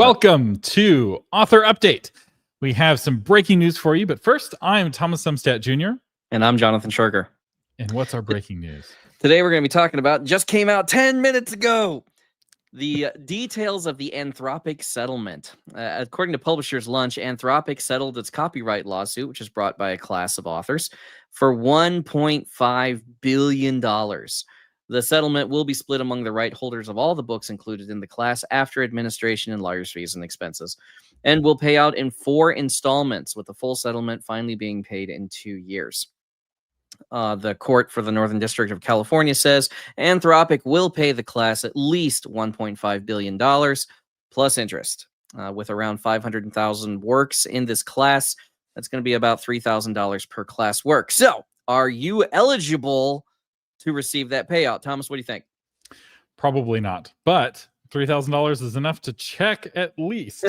Welcome to Author Update. We have some breaking news for you, but first, I'm Thomas Sumstat Jr. And I'm Jonathan Sherker. And what's our breaking news? Today we're going to be talking about, just came out 10 minutes ago, the details of the Anthropic settlement. According to Publishers Lunch, Anthropic settled its copyright lawsuit, which is brought by a class of authors, for $1.5 billion. The settlement will be split among the right holders of all the books included in the class after administration and lawyers' fees and expenses, and will pay out in 4 installments, with the full settlement finally being paid in 2 years. The court for the Northern District of California says Anthropic will pay the class at least $1.5 billion plus interest. With around 500,000 works in this class, that's going to be about $3,000 per class work. So, are you eligible to receive that payout? Thomas, what do you think? Probably not, but $3,000 is enough to check at least.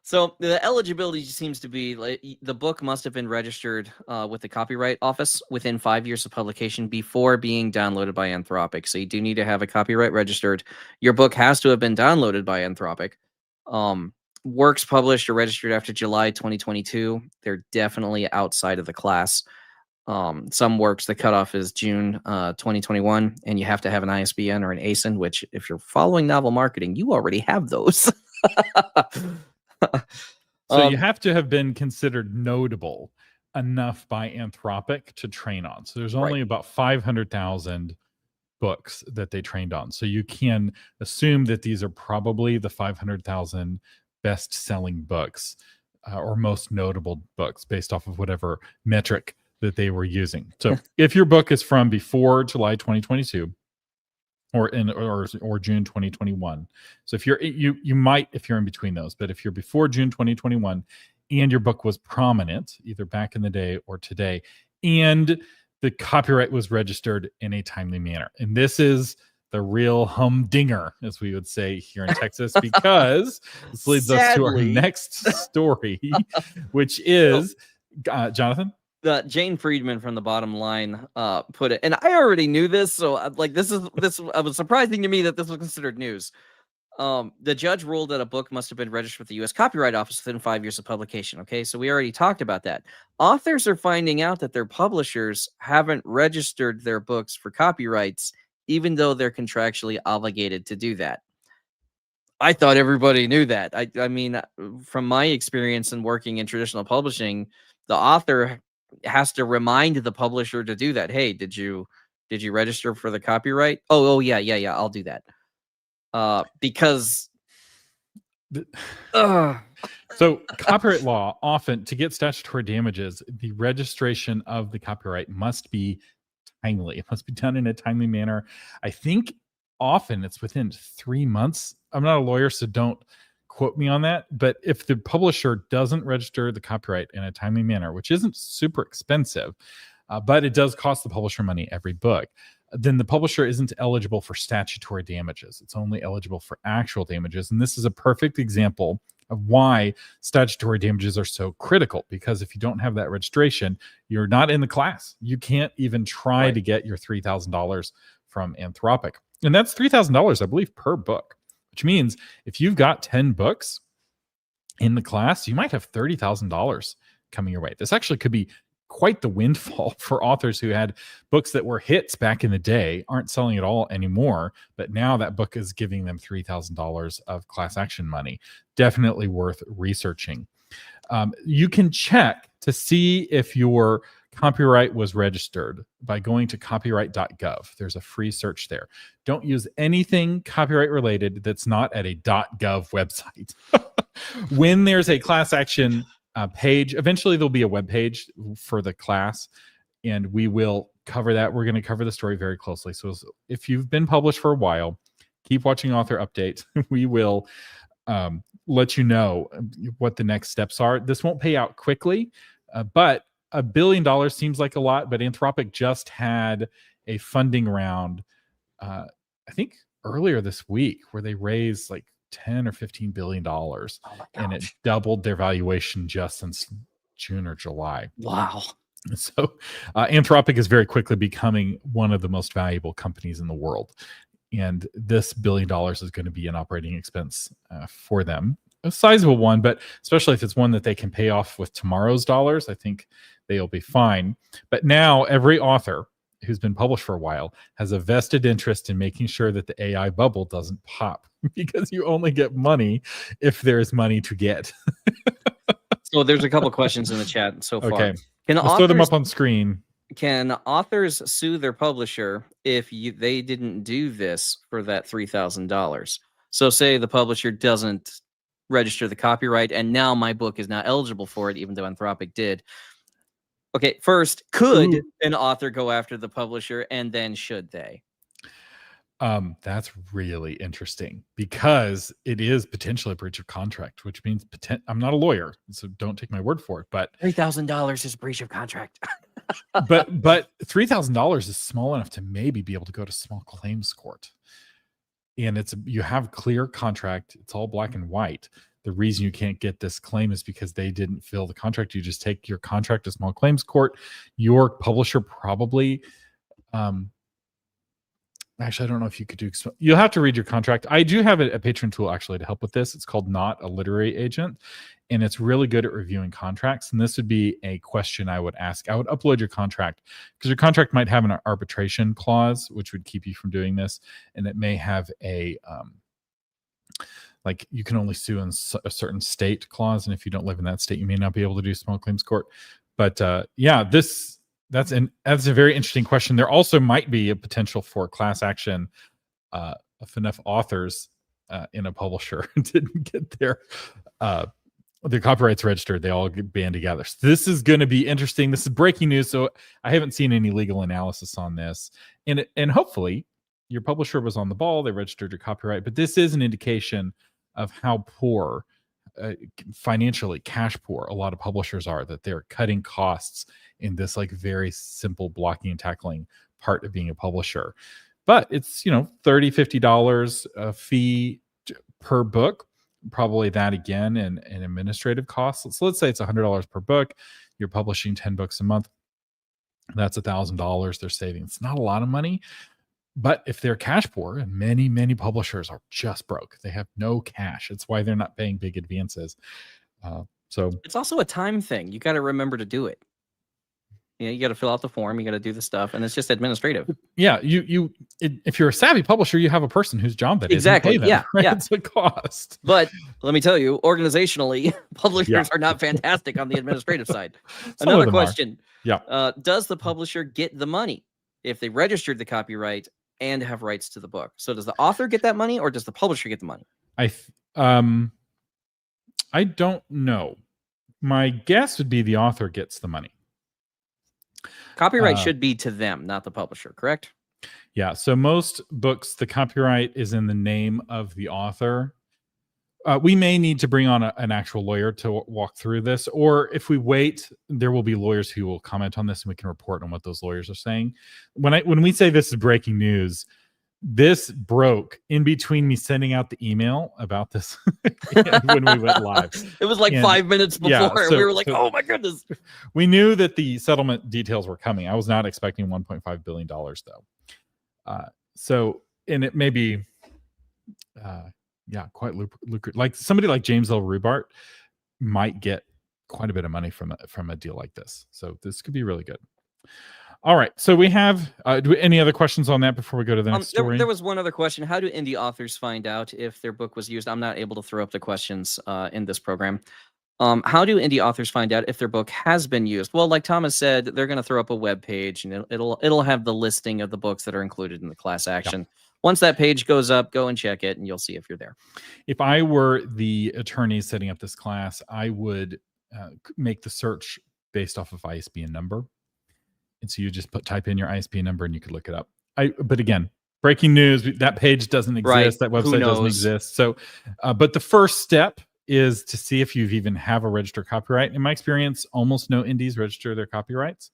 So the eligibility seems to be like the book must have been registered with the Copyright Office within 5 years of publication before being downloaded by Anthropic. So you do need to have a copyright registered. Your book has to have been downloaded by Anthropic. Works published or registered after July 2022, they're definitely outside of the class. Some works, the cutoff is June 2021, and you have to have an ISBN or an ASIN, which if you're following novel marketing, you already have those. So you have to have been considered notable enough by Anthropic to train on. So there's only about 500,000 books that they trained on. So you can assume that these are probably the 500,000 best-selling books or most notable books based off of whatever metric that they were using. So if your book is from before July 2022 or June 2021, so if you might, if you're in between those, but if you're before June 2021 and your book was prominent either back in the day or today, and the copyright was registered in a timely manner, and this is the real humdinger, as we would say here in Texas, because this leads us to our next story, which is Jonathan. Jane Friedman from The Bottom Line put it, and I already knew this, so this was surprising to me that this was considered news. The judge ruled that a book must have been registered with the U.S. Copyright Office within 5 years of publication. Okay, so we already talked about that. Authors are finding out that their publishers haven't registered their books for copyrights, even though they're contractually obligated to do that. I thought everybody knew that. I mean, from my experience in working in traditional publishing, the author has to remind the publisher to do that. Hey, did you register for the copyright? Oh yeah, I'll do that. Because so copyright law, often to get statutory damages, the registration of the copyright must be timely. It must be done in a timely manner. I think often it's within 3 months. I'm not a lawyer, so don't quote me on that, but if the publisher doesn't register the copyright in a timely manner, which isn't super expensive, but it does cost the publisher money every book, then the publisher isn't eligible for statutory damages. It's only eligible for actual damages. And this is a perfect example of why statutory damages are so critical, because if you don't have that registration, you're not in the class. You can't even try to get your $3,000 from Anthropic. And that's $3,000, I believe, per book. Which means if you've got 10 books in the class, you might have $30,000 coming your way. This actually could be quite the windfall for authors who had books that were hits back in the day, aren't selling at all anymore, but now that book is giving them $3,000 of class action money. Definitely worth researching. You can check to see if your copyright was registered by going to copyright.gov. There's a free search there. Don't use anything copyright related that's not at a .gov website. When there's a class action page, eventually there'll be a web page for the class, and we will cover that. We're going to cover the story very closely. So if you've been published for a while, keep watching Author Update. We will let you know what the next steps are. This won't pay out quickly, but $1 billion seems like a lot, but Anthropic just had a funding round, I think earlier this week, where they raised like 10 or $15 billion, and it doubled their valuation just since June or July. Wow. So Anthropic is very quickly becoming one of the most valuable companies in the world. And this $1 billion is going to be an operating expense for them. A sizable one, but especially if it's one that they can pay off with tomorrow's dollars, I think they'll be fine. But now every author who's been published for a while has a vested interest in making sure that the AI bubble doesn't pop, because you only get money if there's money to get. So there's a couple questions in the chat so far. Okay, Can let's throw them up on screen. Can authors sue their publisher if they didn't do this for that $3,000? So say the publisher doesn't register the copyright, and now my book is not eligible for it, even though Anthropic did. Okay, first, could an author go after the publisher, and then should they? That's really interesting, because it is potentially a breach of contract, which means I'm not a lawyer, so don't take my word for it. But $3,000 is a breach of contract. but $3,000 is small enough to maybe be able to go to small claims court, and you have clear contract. It's all black and white. The reason you can't get this claim is because they didn't fill the contract. You just take your contract to small claims court. Your publisher probably, actually, I don't know if you could do. You'll have to read your contract. I do have a patron tool actually to help with this. It's called Not a Literary Agent, and it's really good at reviewing contracts. And this would be a question I would ask. I would upload your contract, because your contract might have an arbitration clause, which would keep you from doing this, and it may have a like you can only sue in a certain state clause, and if you don't live in that state, you may not be able to do small claims court. But yeah, that's a very interesting question. There also might be a potential for class action if enough authors in a publisher didn't get their copyrights registered, they all get band together. So this is going to be interesting. This is breaking news, so I haven't seen any legal analysis on this, and hopefully your publisher was on the ball. They registered your copyright, but this is an indication of how poor, financially cash poor, a lot of publishers are, that they're cutting costs in this like very simple blocking and tackling part of being a publisher. But it's, $30-50 a fee per book, probably that again in administrative costs. So let's say it's $100 per book. You're publishing 10 books a month. That's $1,000 they're saving. It's not a lot of money. But if they're cash poor, and many publishers are just broke, they have no cash. It's why they're not paying big advances. So it's also a time thing. You got to remember to do it. You got to fill out the form. You got to do the stuff, and it's just administrative. Yeah, if you're a savvy publisher, you have a person whose job that exactly. Is. Them, yeah, right? Yeah. It's a cost. But let me tell you, organizationally, publishers are not fantastic on the administrative side. Another question. Yeah. Does the publisher get the money if they registered the copyright and have rights to the book? So does the author get that money, or does the publisher get the money? I don't know. My guess would be the author gets the money. Copyright should be to them, not the publisher, correct? Yeah. So most books, the copyright is in the name of the author. We may need to bring on an actual lawyer to walk through this, or if we wait, there will be lawyers who will comment on this, and we can report on what those lawyers are saying. When we say this is breaking news, this broke in between me sending out the email about this when we went live. It was like 5 minutes before, and we were like, oh my goodness. We knew that the settlement details were coming. I was not expecting $1.5 billion though. And it may be, quite lucrative. Like somebody like James L. Rubart might get quite a bit of money from a deal like this. So this could be really good. All right. So we have any other questions on that before we go to the next story? There was one other question. How do indie authors find out if their book was used? I'm not able to throw up the questions in this program. How do indie authors find out if their book has been used? Well, like Thomas said, they're going to throw up a web page, and it'll have the listing of the books that are included in the class action. Yeah. Once that page goes up, go and check it, and you'll see if you're there. If I were the attorney setting up this class, I would make the search based off of ISBN number. And so you just type in your ISBN number and you could look it up. But again, breaking news, that page doesn't exist. Right. That website doesn't exist. So, but the first step is to see if you even have a registered copyright. In my experience, almost no indies register their copyrights.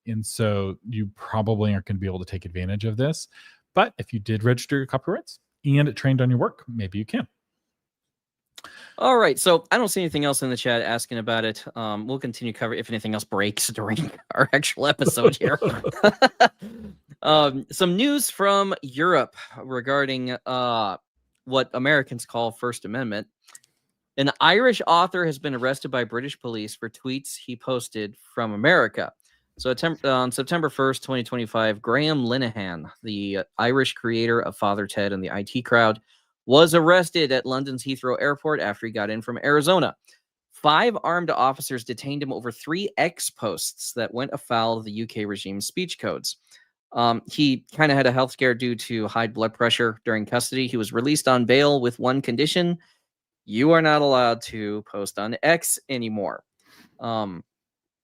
And so you probably aren't going to be able to take advantage of this. But if you did register your copyrights and it trained on your work, maybe you can. All right. So I don't see anything else in the chat asking about it. We'll continue cover if anything else breaks during our actual episode here. Some news from Europe regarding what Americans call First Amendment. An Irish author has been arrested by British police for tweets he posted from America. So on September 1st, 2025, Graham Linehan, the Irish creator of Father Ted and the IT Crowd, was arrested at London's Heathrow Airport after he got in from Arizona. 5 armed officers detained him over 3 X posts that went afoul of the UK regime's speech codes. He kind of had a health scare due to high blood pressure during custody. He was released on bail with one condition: you are not allowed to post on X anymore.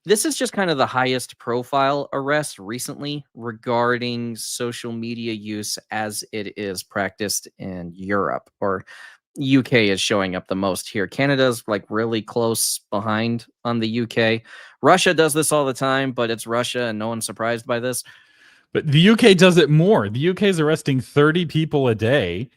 This is just kind of the highest profile arrest recently regarding social media use as it is practiced in Europe, or UK is showing up the most here. Canada's like really close behind on the UK. Russia does this all the time, but it's Russia and no one's surprised by this. But the UK does it more. The UK is arresting 30 people a day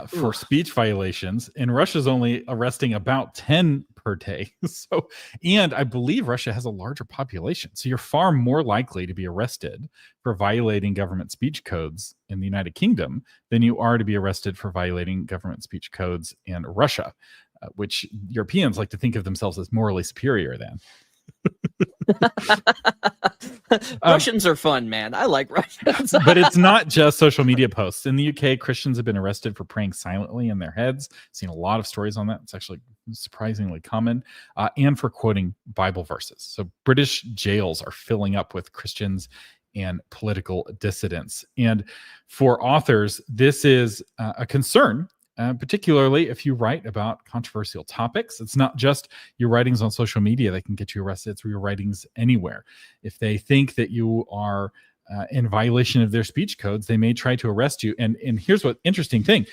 for speech violations, and Russia's only arresting about 10 per day. So, and I believe Russia has a larger population. So you're far more likely to be arrested for violating government speech codes in the United Kingdom than you are to be arrested for violating government speech codes in Russia, which Europeans like to think of themselves as morally superior than. Russians are fun, man. I like Russians. But it's not just social media posts. In the UK, Christians have been arrested for praying silently in their heads. Seen a lot of stories on that. It's actually surprisingly common. And for quoting Bible verses. So British jails are filling up with Christians and political dissidents. And for authors, this is a concern. Particularly if you write about controversial topics. It's not just your writings on social media that can get you arrested. It's your writings anywhere. If they think that you are in violation of their speech codes, they may try to arrest you. And here's what interesting thing.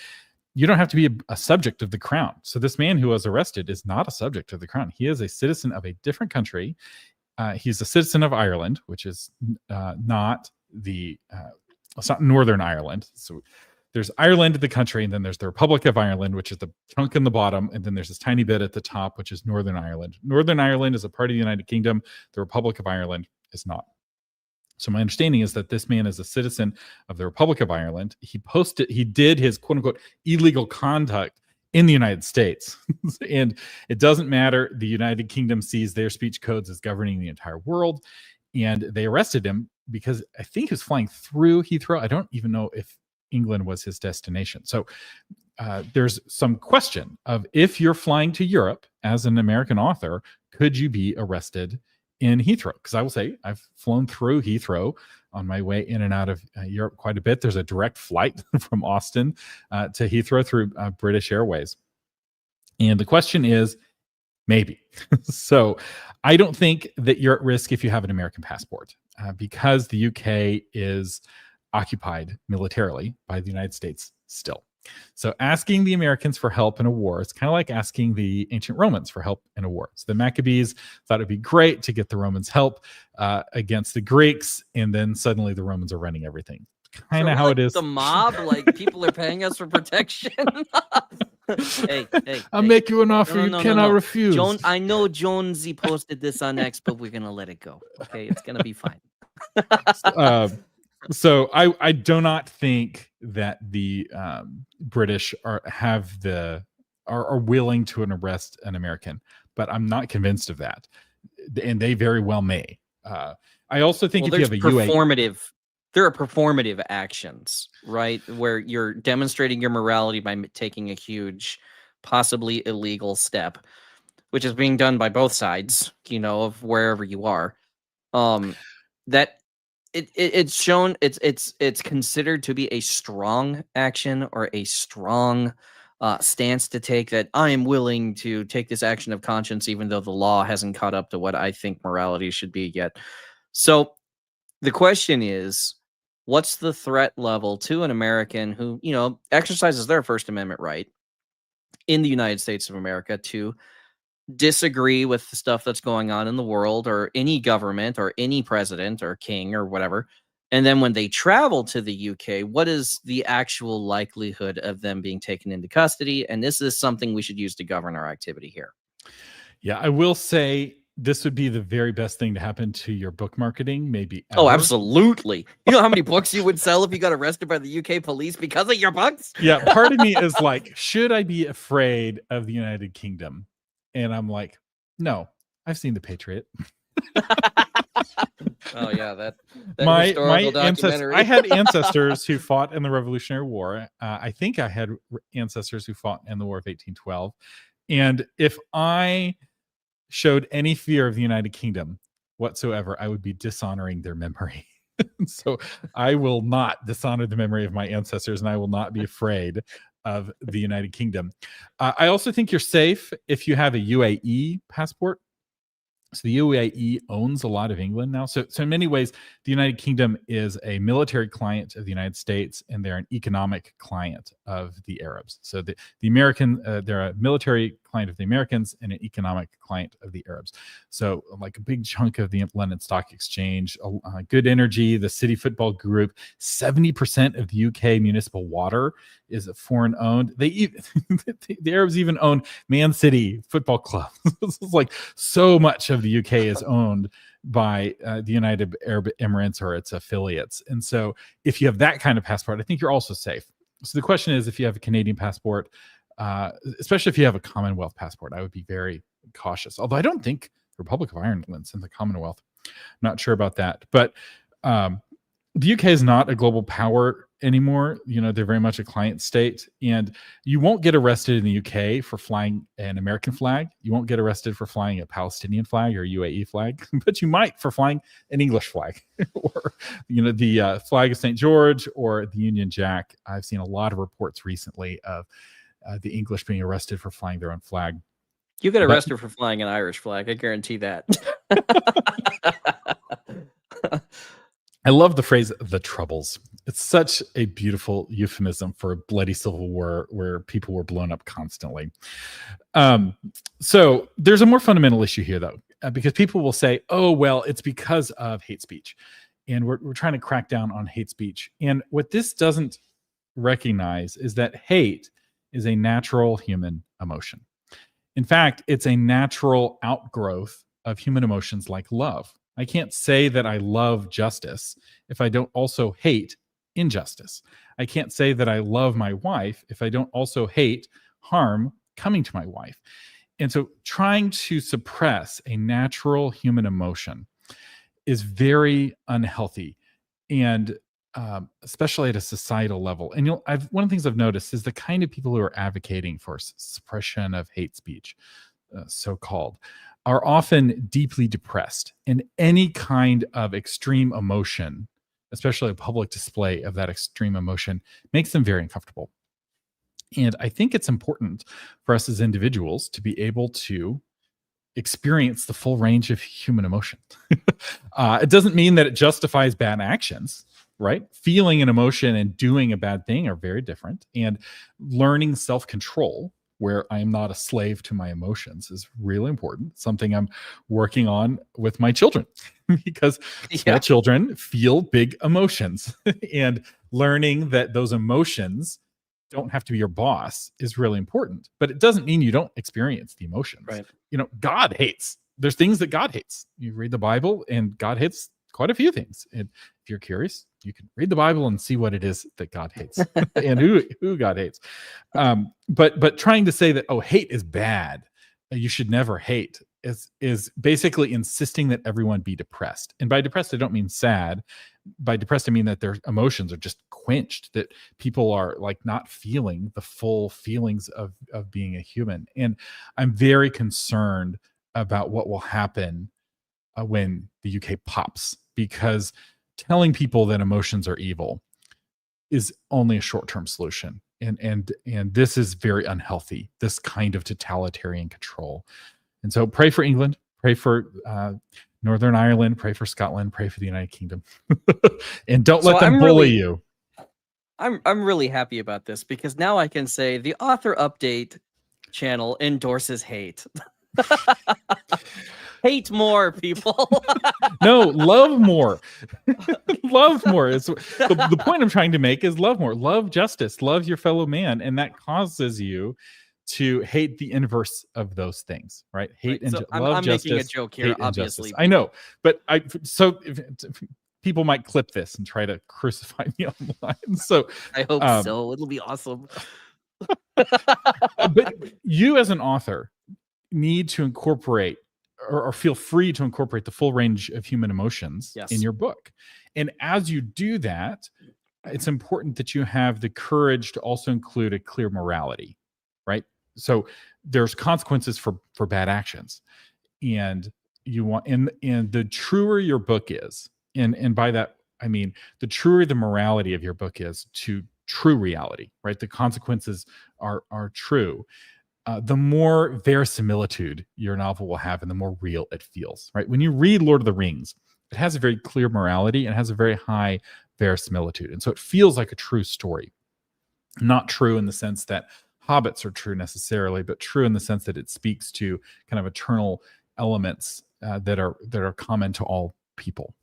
You don't have to be a subject of the crown. So this man who was arrested is not a subject of the crown. He is a citizen of a different country. He's a citizen of Ireland, which is not it's not Northern Ireland. So there's Ireland, the country, and then there's the Republic of Ireland, which is the chunk in the bottom, and then there's this tiny bit at the top, which is Northern Ireland. Northern Ireland is a part of the United Kingdom. The Republic of Ireland is not. So my understanding is that this man is a citizen of the Republic of Ireland. He did his quote-unquote illegal conduct in the United States. And it doesn't matter. The United Kingdom sees their speech codes as governing the entire world. And they arrested him because I think he was flying through Heathrow. I don't even know if England was his destination. So there's some question of, if you're flying to Europe as an American author, could you be arrested in Heathrow? Because I will say I've flown through Heathrow on my way in and out of Europe quite a bit. There's a direct flight from Austin to Heathrow through British Airways. And the question is, maybe. So I don't think that you're at risk if you have an American passport because the UK is occupied militarily by the United States still. So asking the Americans for help in a war is kind of like asking the ancient Romans for help in a war. So the Maccabees thought it'd be great to get the Romans help against the Greeks, and then suddenly the Romans are running everything. Kind of how it is. The mob, like people are paying us for protection. hey, I'll make you an offer you cannot refuse. I know Jonesy posted this on X, but we're gonna let it go. Okay, it's gonna be fine. So I do not think that the British are willing to arrest an American, but I'm not convinced of that, and they very well may. I also think if you have a there are performative actions, right, where you're demonstrating your morality by taking a huge, possibly illegal step, which is being done by both sides, of wherever you are. That. It's shown it's considered to be a strong action or a strong stance to take, that I am willing to take this action of conscience even though the law hasn't caught up to what I think morality should be yet. So the question is, what's the threat level to an American who, exercises their First Amendment right in the United States of America to disagree with the stuff that's going on in the world, or any government, or any president or king or whatever, and then when they travel to the UK, what is the actual likelihood of them being taken into custody? And this is something we should use to govern our activity here. Yeah, I will say this would be the very best thing to happen to your book marketing, maybe ever. Oh, absolutely. You know how many books you would sell if you got arrested by the UK police because of your books? Yeah, part of me is like, should I be afraid of the United Kingdom? And I'm like, no, I've seen The Patriot. Oh yeah, that my historical ancestors. documentary. I had ancestors who fought in the Revolutionary War. I think I had ancestors who fought in the War of 1812. And if I showed any fear of the United Kingdom whatsoever, I would be dishonoring their memory. So I will not dishonor the memory of my ancestors, and I will not be afraid of the United Kingdom. I also think you're safe if you have a UAE passport. So the UAE owns a lot of England now. So in many ways, the United Kingdom is a military client of the United States, and they're an economic client of the Arabs. So the American, they're a military client of the Americans and an economic client of the Arabs. So like a big chunk of the London Stock Exchange, Good Energy, the City Football Group, 70% of the UK municipal water is foreign owned. The Arabs even own Man City Football Club. This is like so much of the UK is owned by the United Arab Emirates or its affiliates. And so if you have that kind of passport, I think you're also safe. So the question is, if you have a Canadian passport, especially if you have a Commonwealth passport, I would be very cautious. Although I don't think the Republic of Ireland's in the Commonwealth. I'm not sure about that. But the UK is not a global power anymore. You know, they're very much a client state, and you won't get arrested in the UK for flying an American flag. You won't get arrested for flying a Palestinian flag or a UAE flag, but you might for flying an English flag or, you know, the flag of St. George or the Union Jack. I've seen a lot of reports recently of the English being arrested for flying their own flag. You get arrested for flying an Irish flag. I guarantee that. I love the phrase "the Troubles." It's such a beautiful euphemism for a bloody civil war where people were blown up constantly. So there's a more fundamental issue here, though, because people will say, "Oh, well, it's because of hate speech," and we're trying to crack down on hate speech. And what this doesn't recognize is that hate is a natural human emotion. In fact, it's a natural outgrowth of human emotions like love. I can't say that I love justice if I don't also hate injustice. I can't say that I love my wife if I don't also hate harm coming to my wife. And so trying to suppress a natural human emotion is very unhealthy, and especially at a societal level. And one of the things I've noticed is the kind of people who are advocating for suppression of hate speech, so-called, are often deeply depressed, and any kind of extreme emotion, especially a public display of that extreme emotion, makes them very uncomfortable. And I think it's important for us as individuals to be able to experience the full range of human emotion. It doesn't mean that it justifies bad actions, right? Feeling an emotion and doing a bad thing are very different. And learning self-control, where I am not a slave to my emotions, is really important. Something I'm working on with my children because small children feel big emotions, and learning that those emotions don't have to be your boss is really important. But it doesn't mean you don't experience the emotions. Right. You know, God hates. There's things that God hates. You read the Bible, and God hates quite a few things. And if you're curious, you can read the Bible and see what it is that God hates and who God hates. But trying to say that, oh, hate is bad, you should never hate, is basically insisting that everyone be depressed. And by depressed, I don't mean sad. By depressed, I mean that their emotions are just quenched, that people are like not feeling the full feelings of being a human. And I'm very concerned about what will happen when the UK pops, because telling people that emotions are evil is only a short-term solution. And this is very unhealthy, this kind of totalitarian control. And so pray for England, pray for Northern Ireland, pray for Scotland, pray for the United Kingdom. And don't let them bully you. I'm really happy about this, because now I can say the Author Update channel endorses hate. Hate more, people. No, love more. Love more. It's the point I'm trying to make is love more. Love justice. Love your fellow man. And that causes you to hate the inverse of those things, right? Hate and So love I'm justice. making a joke here, hate obviously. injustice. I know, but people might clip this and try to crucify me online. So I hope so. It'll be awesome. but you as an author need to incorporate or feel free to incorporate the full range of human emotions in your book. And as you do that, it's important that you have the courage to also include a clear morality, right? So there's consequences for bad actions. And you want, and the truer your book is, and by that, I mean, the truer the morality of your book is to true reality, right? The consequences are true. The more verisimilitude your novel will have and the more real it feels, right? When you read Lord of the Rings, it has a very clear morality and has a very high verisimilitude. And so it feels like a true story. Not true in the sense that hobbits are true necessarily, but true in the sense that it speaks to kind of eternal elements that are common to all people.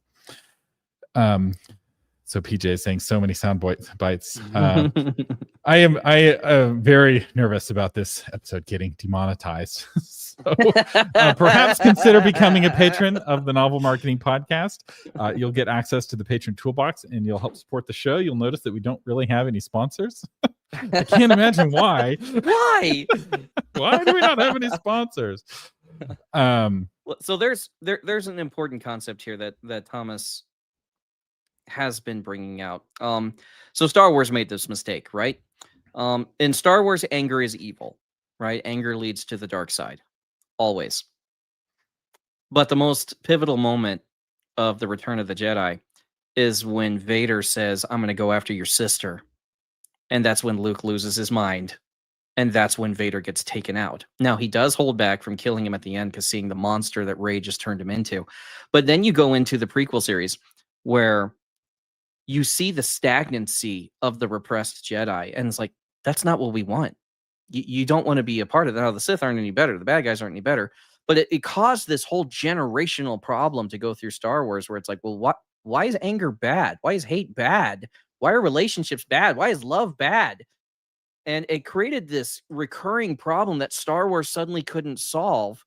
So PJ is saying so many sound bites. I am very nervous about this episode getting demonetized. So perhaps consider becoming a patron of the Novel Marketing Podcast. You'll get access to the patron toolbox and you'll help support the show. You'll notice that we don't really have any sponsors. I can't imagine why. Why? Why do we not have any sponsors? So there's an important concept here that Thomas has been bringing out. So Star Wars made this mistake, right? In Star Wars, anger is evil, right? Anger leads to the dark side, always. But the most pivotal moment of the Return of the Jedi is when Vader says, "I'm going to go after your sister." And that's when Luke loses his mind. And that's when Vader gets taken out. Now, he does hold back from killing him at the end because seeing the monster that Rey just turned him into. But then you go into the prequel series where you see the stagnancy of the repressed Jedi. And it's like, that's not what we want. You don't want to be a part of that. Oh, the Sith aren't any better. The bad guys aren't any better. But it caused this whole generational problem to go through Star Wars where it's like, well, why is anger bad? Why is hate bad? Why are relationships bad? Why is love bad? And it created this recurring problem that Star Wars suddenly couldn't solve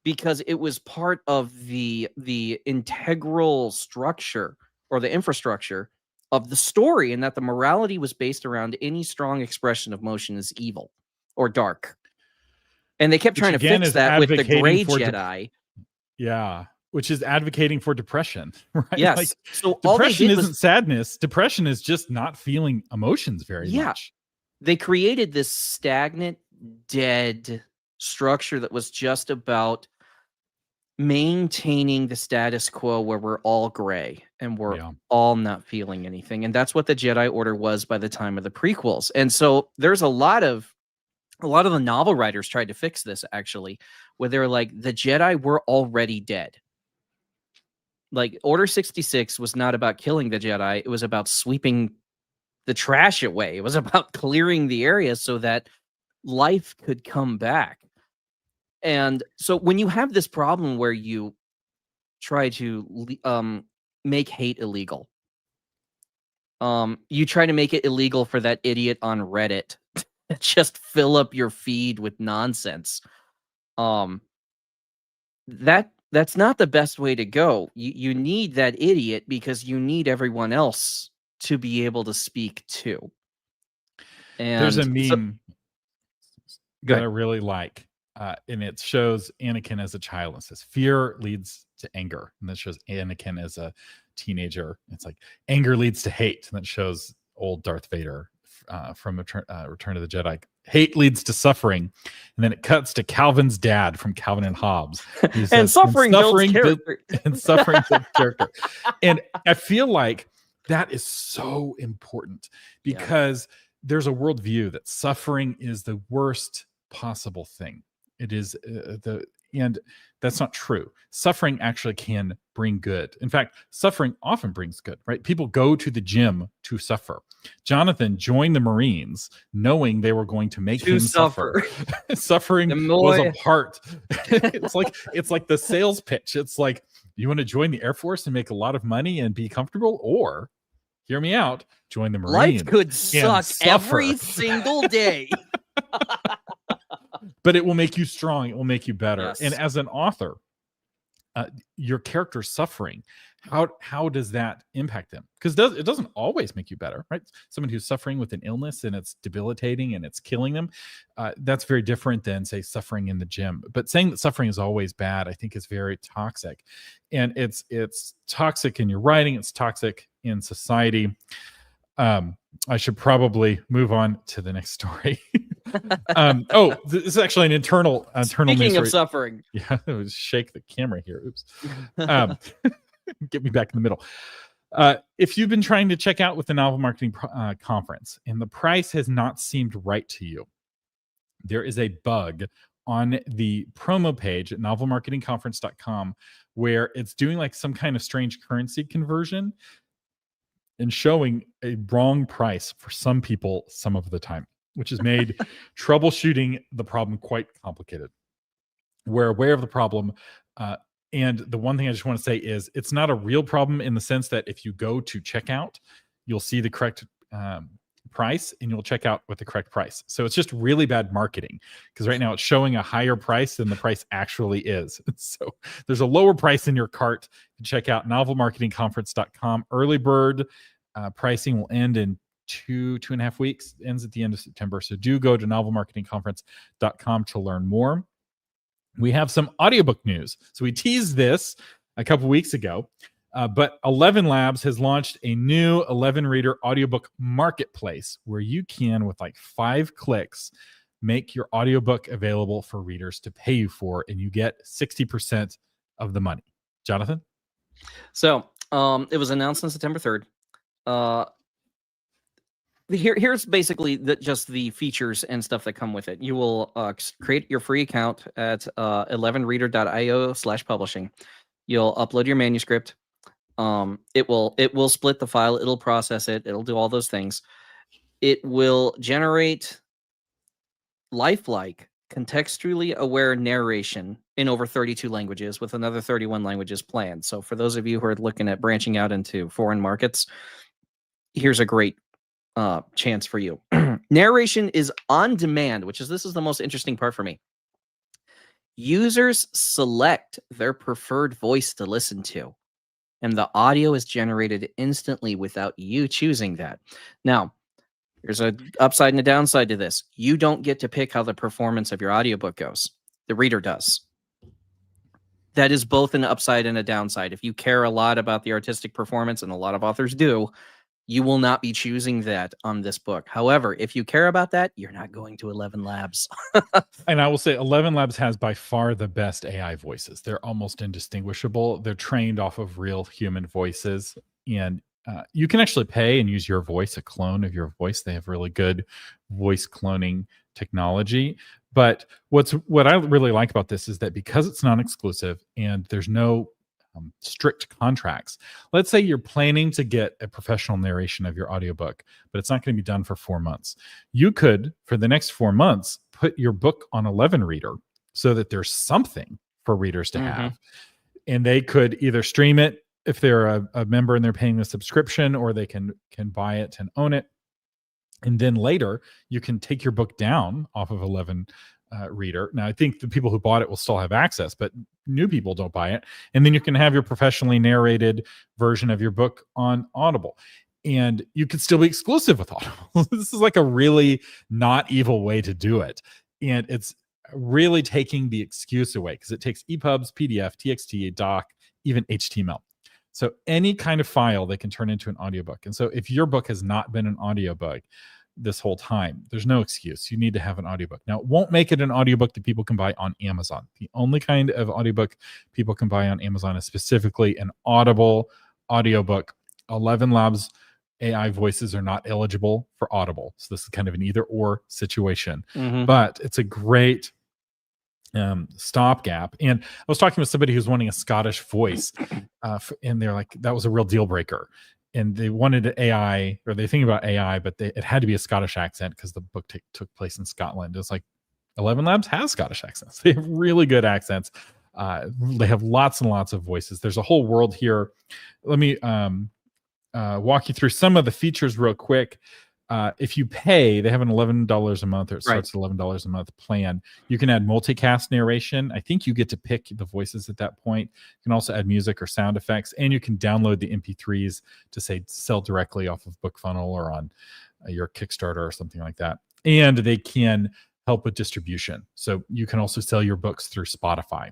because it was part of the integral structure or the infrastructure of the story, and that the morality was based around any strong expression of emotion is evil or dark. And they kept trying to fix that with the Gray Jedi. Which is advocating for depression, right? Yes. Like, so depression isn't sadness. Depression is just not feeling emotions very much. They created this stagnant, dead structure that was just about maintaining the status quo where we're all gray and we're all not feeling anything. And that's what the Jedi Order was by the time of the prequels. And so there's a lot of the novel writers tried to fix this, actually, where they were like, the Jedi were already dead. Like, Order 66 was not about killing the Jedi. It was about sweeping the trash away. It was about clearing the area so that life could come back. And so when you have this problem where you try to make hate illegal, you try to make it illegal for that idiot on Reddit to just fill up your feed with nonsense. That's not the best way to go. You need that idiot because you need everyone else to be able to speak too. And there's a meme that I really like, and it shows Anakin as a child and says, "Fear leads to anger," and that shows Anakin as a teenager. It's like, "Anger leads to hate," and that shows old Darth Vader from Return of the Jedi. "Hate leads to suffering," and then it cuts to Calvin's dad from Calvin and Hobbes. And suffering builds character. And suffering builds character. And I feel like that is so important because there's a worldview that suffering is the worst possible thing. It is and that's not true. Suffering actually can bring good. In fact, suffering often brings good, right? People go to the gym to suffer. Jonathan joined the Marines knowing they were going to make him suffer. Suffering was a part. It's like the sales pitch. It's like, you want to join the Air Force and make a lot of money and be comfortable, or hear me out, join the Marines. Life could suck every single day. but it will make you strong. It will make you better. Yes. And as an author, your character's suffering. How does that impact them? Because it doesn't always make you better, right? Someone who's suffering with an illness and it's debilitating and it's killing them, that's very different than, say, suffering in the gym. But saying that suffering is always bad, I think, is very toxic. And it's toxic in your writing. It's toxic in society. I should probably move on to the next story. This is actually an internal Speaking news of story. suffering. Yeah, it was shake the camera here. Oops. Get me back in the middle. If you've been trying to check out with the Novel Marketing Conference and the price has not seemed right to you, there is a bug on the promo page at novelmarketingconference.com where it's doing like some kind of strange currency conversion and showing a wrong price for some people some of the time, which has made troubleshooting the problem quite complicated. We're aware of the problem. And the one thing I just want to say is it's not a real problem in the sense that if you go to checkout, you'll see the correct price and you'll check out with the correct price. So it's just really bad marketing because right now it's showing a higher price than the price actually is. So there's a lower price in your cart. Check out novelmarketingconference.com. Early bird pricing will end in 2.5 weeks. It ends at the end of September. So do go to novelmarketingconference.com to learn more. We have some audiobook news. So we teased this a couple weeks ago, but 11 Labs has launched a new 11 reader audiobook marketplace where you can, with like 5 clicks, make your audiobook available for readers to pay you for, and you get 60% of the money. Jonathan? So it was announced on September 3rd. Here's basically just the features and stuff that come with it. You will create your free account at 11reader.io/publishing. You'll upload your manuscript. It will split the file. It'll process it. It'll do all those things. It will generate lifelike, contextually aware narration in over 32 languages with another 31 languages planned. So for those of you who are looking at branching out into foreign markets, here's a great chance for you. Narration is on demand, this is the most interesting part for me. Users select their preferred voice to listen to, and the audio is generated instantly without you choosing that. Now, there's an upside and a downside to this. You don't get to pick how the performance of your audiobook goes. The reader does. That is both an upside and a downside. If you care a lot about the artistic performance, and a lot of authors do, you will not be choosing that on this book. However, if you care about that, you're not going to 11 Labs. And I will say 11 Labs has by far the best AI voices. They're almost indistinguishable. They're trained off of real human voices. And you can actually pay and use your voice, a clone of your voice. They have really good voice cloning technology. But what I really like about this is that because it's non-exclusive and there's no strict contracts. Let's say you're planning to get a professional narration of your audiobook, but it's not going to be done for 4 months. You could, for the next 4 months, put your book on 11 Reader so that there's something for readers to have. And they could either stream it if they're a member and they're paying the subscription, or they can buy it and own it. And then later, you can take your book down off of 11 Reader. Now, I think the people who bought it will still have access, but new people don't buy it. And then you can have your professionally narrated version of your book on Audible. And you could still be exclusive with Audible. This is like a really not evil way to do it. And it's really taking the excuse away because it takes EPUBs, PDF, TXT, doc, even HTML. So any kind of file they can turn into an audiobook. And so if your book has not been an audiobook this whole time, there's no excuse. You need to have an audiobook. Now, it won't make it an audiobook that people can buy on Amazon. The only kind of audiobook people can buy on Amazon is specifically an Audible audiobook. 11 Labs AI voices are not eligible for Audible. So this is kind of an either or situation. But it's a great stopgap. And I was talking with somebody who's wanting a Scottish voice, and they're like, that was a real deal breaker. And they wanted AI, or they think about AI, but it had to be a Scottish accent because the book took place in Scotland. It's like 11 Labs has Scottish accents. They have really good accents. They have lots and lots of voices. There's a whole world here. Let me walk you through some of the features real quick. If you pay, they have an $11 a month, or it Right. starts at $11 a month plan. You can add multicast narration. I think you get to pick the voices at that point. You can also add music or sound effects, and you can download the MP3s to say sell directly off of BookFunnel or on your Kickstarter or something like that. And they can help with distribution. So you can also sell your books through Spotify.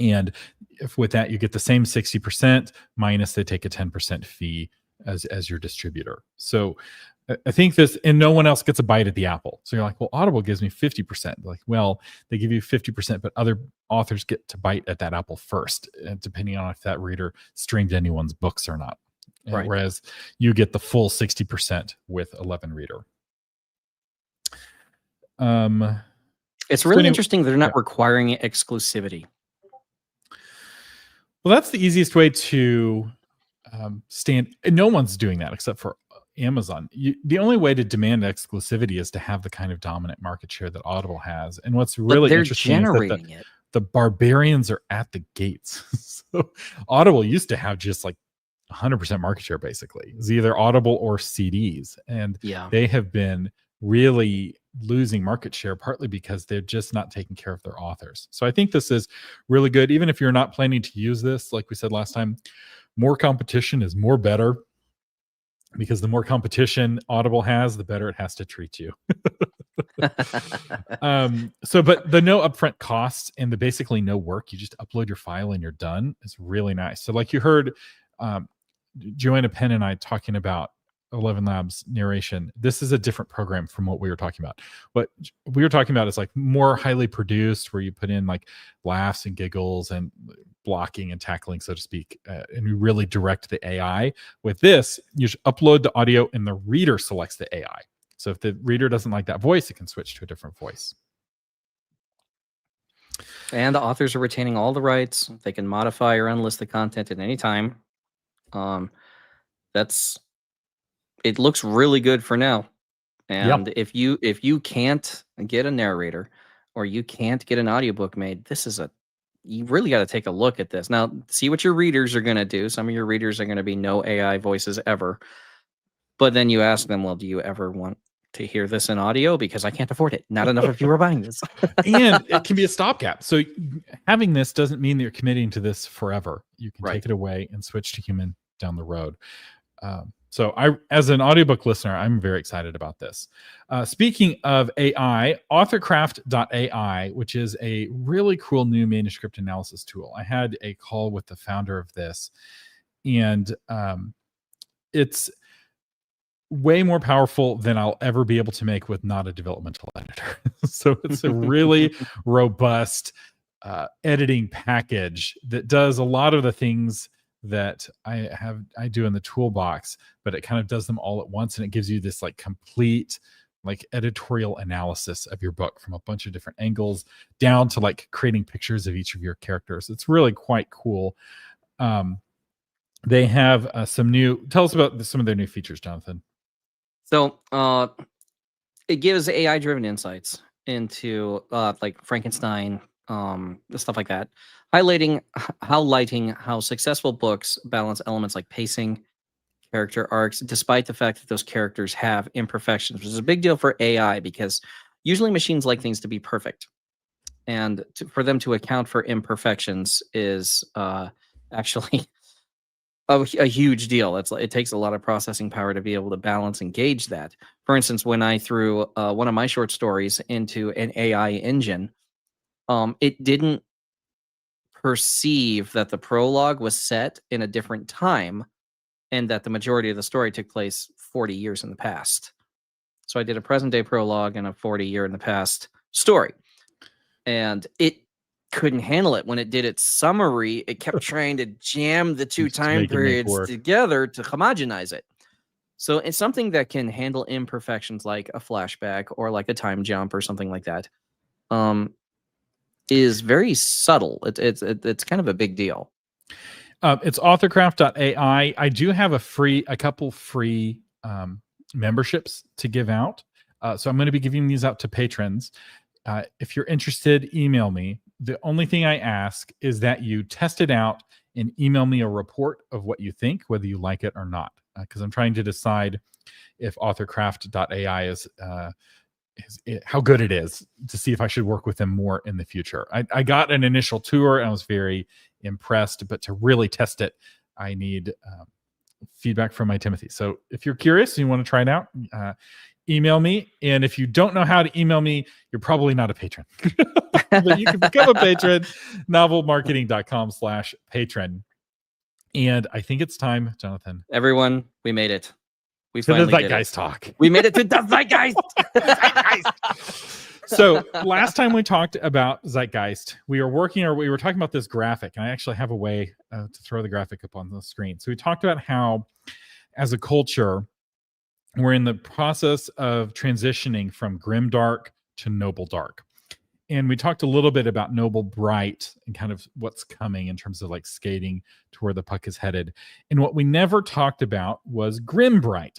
And if with that, you get the same 60% minus they take a 10% fee as your distributor. So I think this, and no one else gets a bite at the apple. So you're like, well, Audible gives me 50%. Like, well, they give you 50%, but other authors get to bite at that apple first, depending on if that reader streamed anyone's books or not. Right. Whereas you get the full 60% with 11 Reader. It's really interesting they're not requiring exclusivity. Well, that's the easiest way to stand. And no one's doing that except for Amazon. The only way to demand exclusivity is to have the kind of dominant market share that Audible has. And what's really interesting is that the barbarians are at the gates. So Audible used to have just like 100% market share, basically. It's either Audible or CDs. And they have been really losing market share, partly because they're just not taking care of their authors. So I think this is really good. Even if you're not planning to use this, like we said last time, more competition is more better, because the more competition Audible has, the better it has to treat you. But the no upfront costs and the basically no work, you just upload your file and you're done, is really nice. So like you heard Joanna Penn and I talking about 11 Labs narration. This is a different program from what we were talking about. What we were talking about is like more highly produced, where you put in like laughs and giggles and blocking and tackling, so to speak, and you really direct the AI. With this, you just upload the audio and the reader selects the AI. So if the reader doesn't like that voice, it can switch to a different voice. And the authors are retaining all the rights. They can modify or unlist the content at any time. It looks really good for now. And if you can't get a narrator, or you can't get an audiobook made, you really got to take a look at this. Now, see what your readers are going to do. Some of your readers are going to be no AI voices ever. But then you ask them, well, do you ever want to hear this in audio? Because I can't afford it. Not enough of you are buying this. And it can be a stopgap. So having this doesn't mean that you're committing to this forever. You can take it away and switch to human down the road. So as an audiobook listener, I'm very excited about this. Speaking of AI, authorcraft.ai, which is a really cool new manuscript analysis tool. I had a call with the founder of this, and it's way more powerful than I'll ever be able to make with not a developmental editor. So it's a really robust editing package that does a lot of the things that I do in the toolbox, but it kind of does them all at once, and it gives you this like complete like editorial analysis of your book from a bunch of different angles, down to like creating pictures of each of your characters. It's really quite cool. They have tell us about some of their new features, Jonathan. So it gives AI driven insights into like Frankenstein, stuff like that, highlighting how successful books balance elements like pacing, character arcs, despite the fact that those characters have imperfections, which is a big deal for AI, because usually machines like things to be perfect, and for them to account for imperfections is actually a huge deal. It takes a lot of processing power to be able to balance and gauge that. For instance, when I threw one of my short stories into an AI engine, it didn't perceive that the prologue was set in a different time, and that the majority of the story took place 40 years in the past. So I did a present day prologue and a 40-year in the past story, and it couldn't handle it. When it did its summary, it kept trying to jam the two time periods together to homogenize it. So it's something that can handle imperfections like a flashback or like a time jump or something like that. Is very subtle. It's kind of a big deal. It's authorcraft.ai. I do have a couple free memberships to give out. So I'm going to be giving these out to patrons. If you're interested, email me. The only thing I ask is that you test it out and email me a report of what you think, whether you like it or not. Because I'm trying to decide if authorcraft.ai is how good it is, to see if I should work with them more in the future. I got an initial tour and I was very impressed, but to really test it, I need feedback from my Timothy. So if you're curious and you want to try it out, email me. And if you don't know how to email me, you're probably not a patron. But you can become a patron, novelmarketing.com/patron. And I think it's time, Jonathan. Everyone, we made it. We To the finally did it. Zeitgeist talk. We made it to the Zeitgeist. So last time we talked about Zeitgeist, we were talking about this graphic, and I actually have a way to throw the graphic up on the screen. So we talked about how, as a culture, we're in the process of transitioning from grim dark to noble dark. And we talked a little bit about noble bright and kind of what's coming in terms of like skating to where the puck is headed. And what we never talked about was grim bright.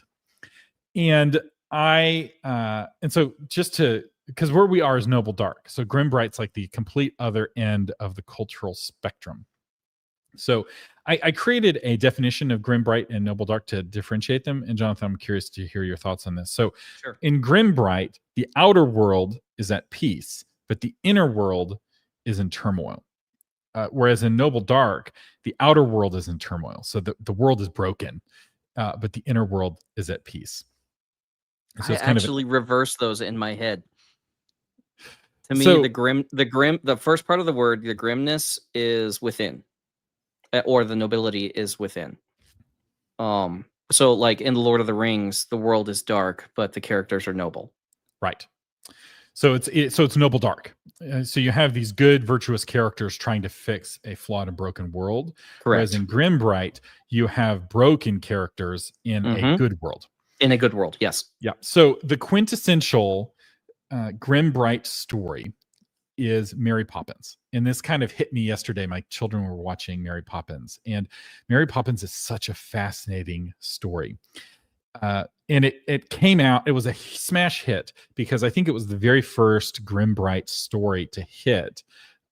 And so just to, because where we are is noble dark. So grim bright's like the complete other end of the cultural spectrum. So I created a definition of grim bright and noble dark to differentiate them. And Jonathan, I'm curious to hear your thoughts on this. So Sure. In grim bright, the outer world is at peace, but the inner world is in turmoil. Whereas in noble dark, the outer world is in turmoil. So the world is broken, but the inner world is at peace. So I it's kind actually reversed those in my head. To me, So- the first part of the word, the grimness is within, or the nobility is within. So like in the Lord of the Rings, the world is dark, but the characters are noble. Right. So it's noble dark. So you have these good, virtuous characters trying to fix a flawed and broken world. Correct. Whereas in grim bright, you have broken characters in a good world. In a good world, yes. Yeah. So the quintessential grim bright story is Mary Poppins. And this kind of hit me yesterday. My children were watching Mary Poppins, and Mary Poppins is such a fascinating story. And it came out, it was a smash hit because I think it was the very first grim bright story to hit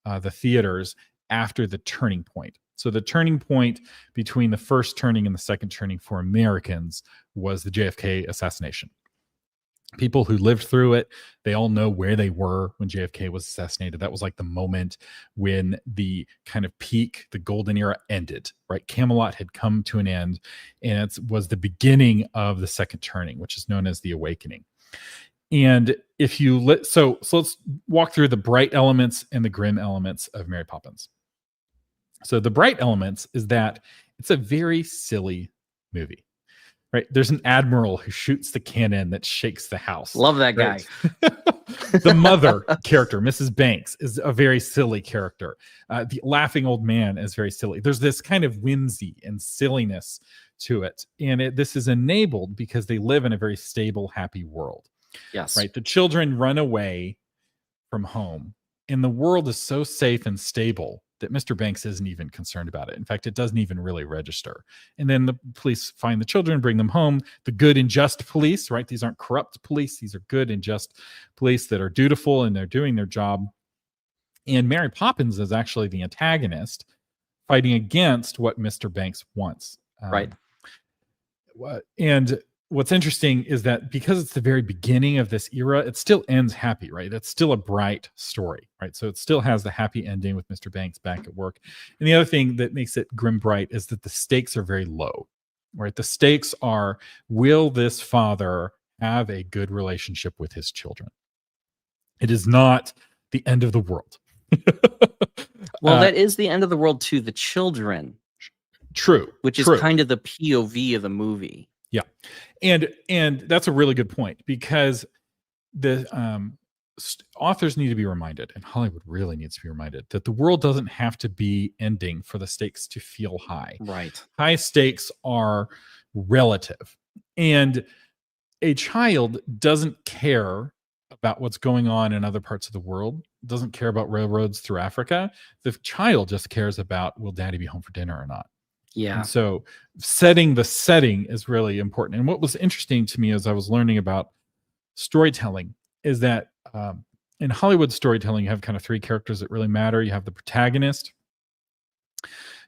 the theaters after the turning point. So the turning point between the first turning and the second turning for Americans was the JFK assassination. People who lived through it, they all know where they were when JFK was assassinated. That was like the moment when the kind of peak, the golden era ended, right? Camelot had come to an end, and it was the beginning of the second turning, which is known as the awakening. And if you so let's walk through the bright elements and the grim elements of Mary Poppins. So the bright elements is that it's a very silly movie. Right. There's an admiral who shoots the cannon that shakes the house. Love that guy. Right? The mother character, Mrs. Banks, is a very silly character. The laughing old man is very silly. There's this kind of whimsy and silliness to it. And this is enabled because they live in a very stable, happy world. Yes. Right. The children run away from home, and the world is so safe and stable that Mr. Banks isn't even concerned about it. In fact, it doesn't even really register. And then the police find the children, bring them home. The good and just police, right? These aren't corrupt police. These are good and just police that are dutiful and they're doing their job. And Mary Poppins is actually the antagonist fighting against what Mr. Banks wants. Right. And what's interesting is that because it's the very beginning of this era, it still ends happy, right? It's still a bright story, right? So it still has the happy ending with Mr. Banks back at work. And the other thing that makes it grim bright is that the stakes are very low, right? The stakes are, will this father have a good relationship with his children? It is not the end of the world. Well, that is the end of the world to the children. True. Which is kind of the POV of the movie. Yeah. And that's a really good point, because the authors need to be reminded, and Hollywood really needs to be reminded, that the world doesn't have to be ending for the stakes to feel high. Right. High stakes are relative. And a child doesn't care about what's going on in other parts of the world, doesn't care about railroads through Africa. The child just cares about, will daddy be home for dinner or not? Yeah. And so setting the setting is really important. And what was interesting to me as I was learning about storytelling is that in Hollywood storytelling, you have kind of three characters that really matter. You have the protagonist,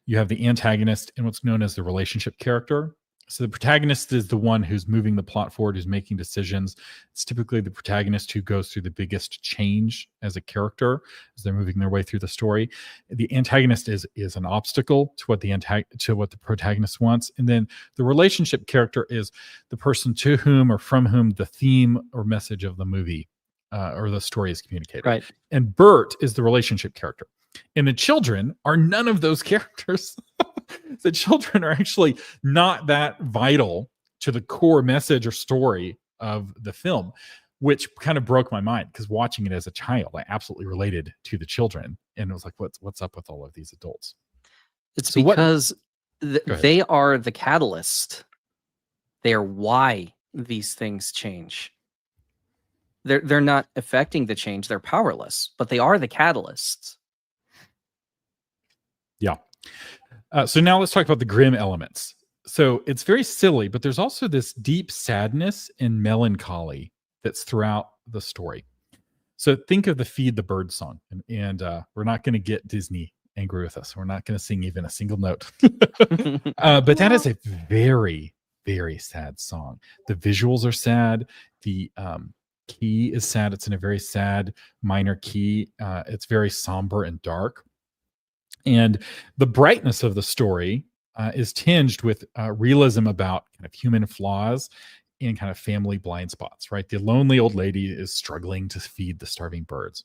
you have the antagonist, and what's known as the relationship character. So the protagonist is the one who's moving the plot forward, who's making decisions. It's typically the protagonist who goes through the biggest change as a character as they're moving their way through the story. The antagonist is an obstacle to what the protagonist wants, and then the relationship character is the person to whom or from whom the theme or message of the movie or the story is communicated. Right. And Bert is the relationship character, and the children are none of those characters. The children are actually not that vital to the core message or story of the film, which kind of broke my mind, because watching it as a child, I absolutely related to the children, and it was like, what's up with all of these adults? It's So because they are the catalyst. They are why these things change. They're not affecting the change. They're powerless, but they are the catalysts. Yeah. So now let's talk about the grim elements. So it's very silly, but there's also this deep sadness and melancholy that's throughout the story. So think of the Feed the Bird song, and we're not going to get Disney angry with us. We're not going to sing even a single note. But that is a very, very sad song. The visuals are sad. The key is sad. It's in a very sad minor key. It's very somber and dark. And the brightness of the story is tinged with realism about kind of human flaws and kind of family blind spots, right? The lonely old lady is struggling to feed the starving birds.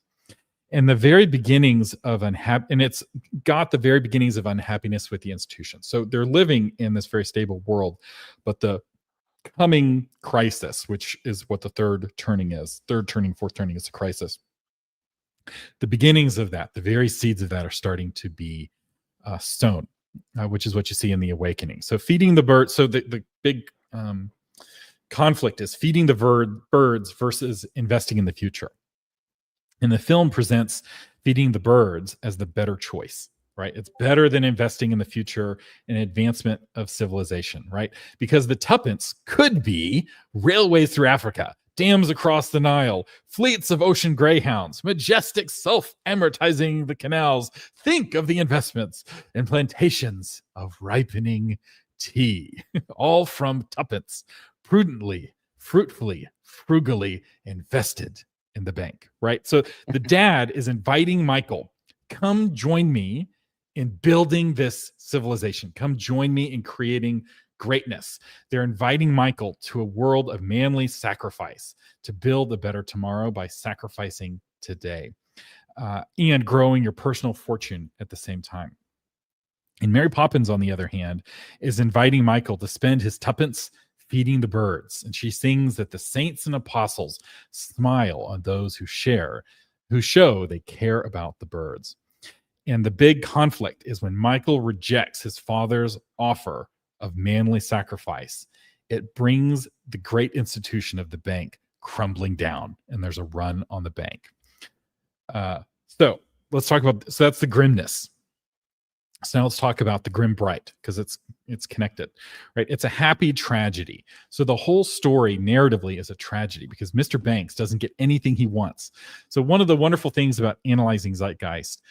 And the very beginnings of it's got the very beginnings of unhappiness with the institution. So they're living in this very stable world, but the coming crisis, which is what the fourth turning is a crisis. The beginnings of that, the very seeds of that, are starting to be sown, which is what you see in the awakening. So feeding the bird. So the big conflict is feeding the birds versus investing in the future. And the film presents feeding the birds as the better choice, right? It's better than investing in the future and advancement of civilization, right? Because the tuppence could be railways through Africa, dams across the Nile, fleets of ocean greyhounds, majestic self-amortizing the canals. Think of the investments and plantations of ripening tea, all from tuppence, prudently, fruitfully, frugally invested in the bank, right? So the dad is inviting Michael, come join me in building this civilization. Come join me in creating greatness. They're inviting Michael to a world of manly sacrifice to build a better tomorrow by sacrificing today and growing your personal fortune at the same time. And Mary Poppins, on the other hand, is inviting Michael to spend his tuppence feeding the birds. And she sings that the saints and apostles smile on those who show they care about the birds. And the big conflict is when Michael rejects his father's offer of manly sacrifice. It brings the great institution of the bank crumbling down, and there's a run on the bank. So let's talk about, so that's the grimness. So now let's talk about the grim bright, because it's connected, right? It's a happy tragedy. So the whole story narratively is a tragedy because Mr. Banks doesn't get anything he wants. So one of the wonderful things about analyzing Zeitgeist,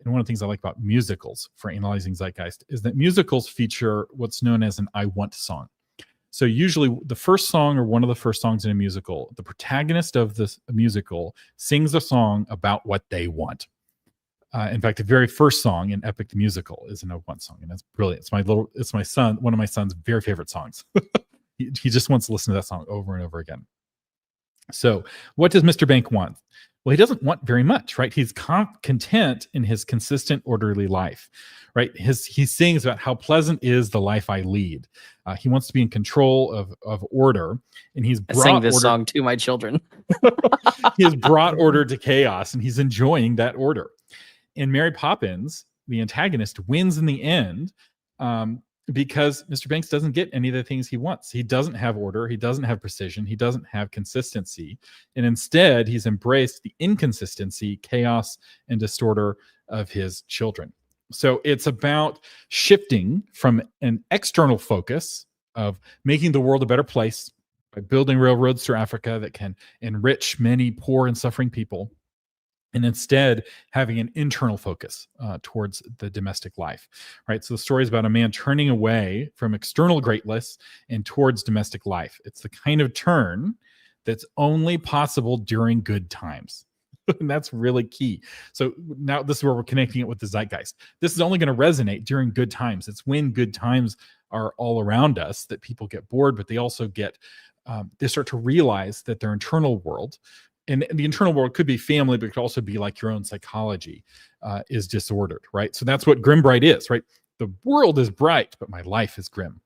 and one of the things I like about musicals for analyzing Zeitgeist, is that musicals feature what's known as an I want song. So usually the first song or one of the first songs in a musical, the protagonist of this musical sings a song about what they want. In fact, the very first song in Epic the Musical is an I want song, and that's brilliant. It's my son, one of my son's very favorite songs. he just wants to listen to that song over and over again. So what does Mr. Bank want? Well, he doesn't want very much, right? He's content in his consistent, orderly life, right? He sings about how pleasant is the life I lead. He wants to be in control of order, and he's brought I sing this song to my children. He has brought order to chaos, and he's enjoying that order. And Mary Poppins, the antagonist, wins in the end because Mr. Banks doesn't get any of the things he wants. He doesn't have order. He doesn't have precision. He doesn't have consistency. And instead, he's embraced the inconsistency, chaos, and disorder of his children. So it's about shifting from an external focus of making the world a better place by building railroads through Africa that can enrich many poor and suffering people, and instead having an internal focus towards the domestic life, right? So the story is about a man turning away from external greatness and towards domestic life. It's the kind of turn that's only possible during good times. And that's really key. So now this is where we're connecting it with the zeitgeist. This is only going to resonate during good times. It's when good times are all around us that people get bored, but they also get, they start to realize that their internal world, and the internal world could be family, but it could also be like your own psychology, is disordered, right? So that's what grim bright is, right? The world is bright, but my life is grim.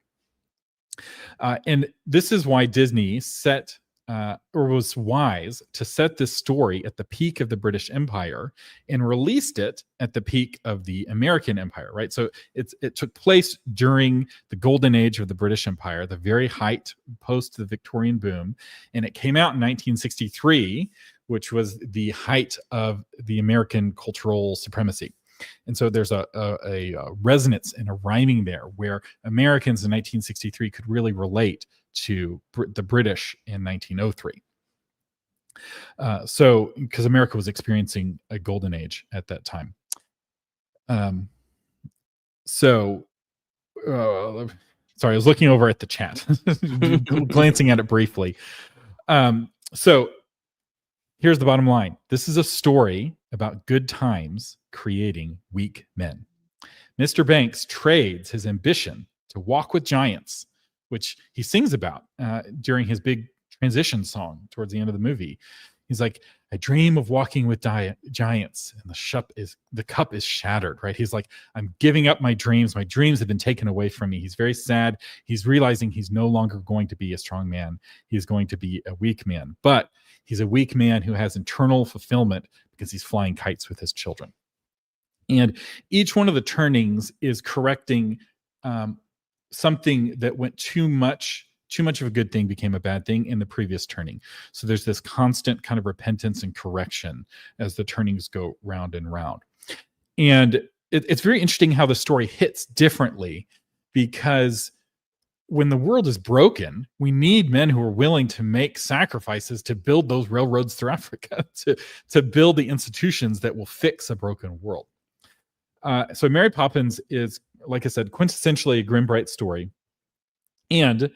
And this is why Disney set, or was wise to set this story at the peak of the British Empire and released it at the peak of the American Empire, right? So it took place during the golden age of the British Empire, the very height post the Victorian boom, and it came out in 1963, which was the height of the American cultural supremacy. And so there's a resonance and a rhyming there where Americans in 1963 could really relate to the British in 1903. So because America was experiencing a golden age at that time. Sorry, I was looking over at the chat, glancing at it briefly. So here's the bottom line. This is a story about good times creating weak men. Mr. Banks trades his ambition to walk with giants, which he sings about during his big transition song towards the end of the movie. He's like, I dream of walking with giants, and the cup is shattered, right? He's like, I'm giving up my dreams. My dreams have been taken away from me. He's very sad. He's realizing he's no longer going to be a strong man. He's going to be a weak man. But he's a weak man who has internal fulfillment because he's flying kites with his children. And each one of the turnings is correcting something that went too much of a good thing became a bad thing in the previous turning. So there's this constant kind of repentance and correction as the turnings go round and round. And it's very interesting how the story hits differently, because when the world is broken, we need men who are willing to make sacrifices to build those railroads through Africa, to build the institutions that will fix a broken world. So Mary Poppins is, like I said, quintessentially a grim bright story. And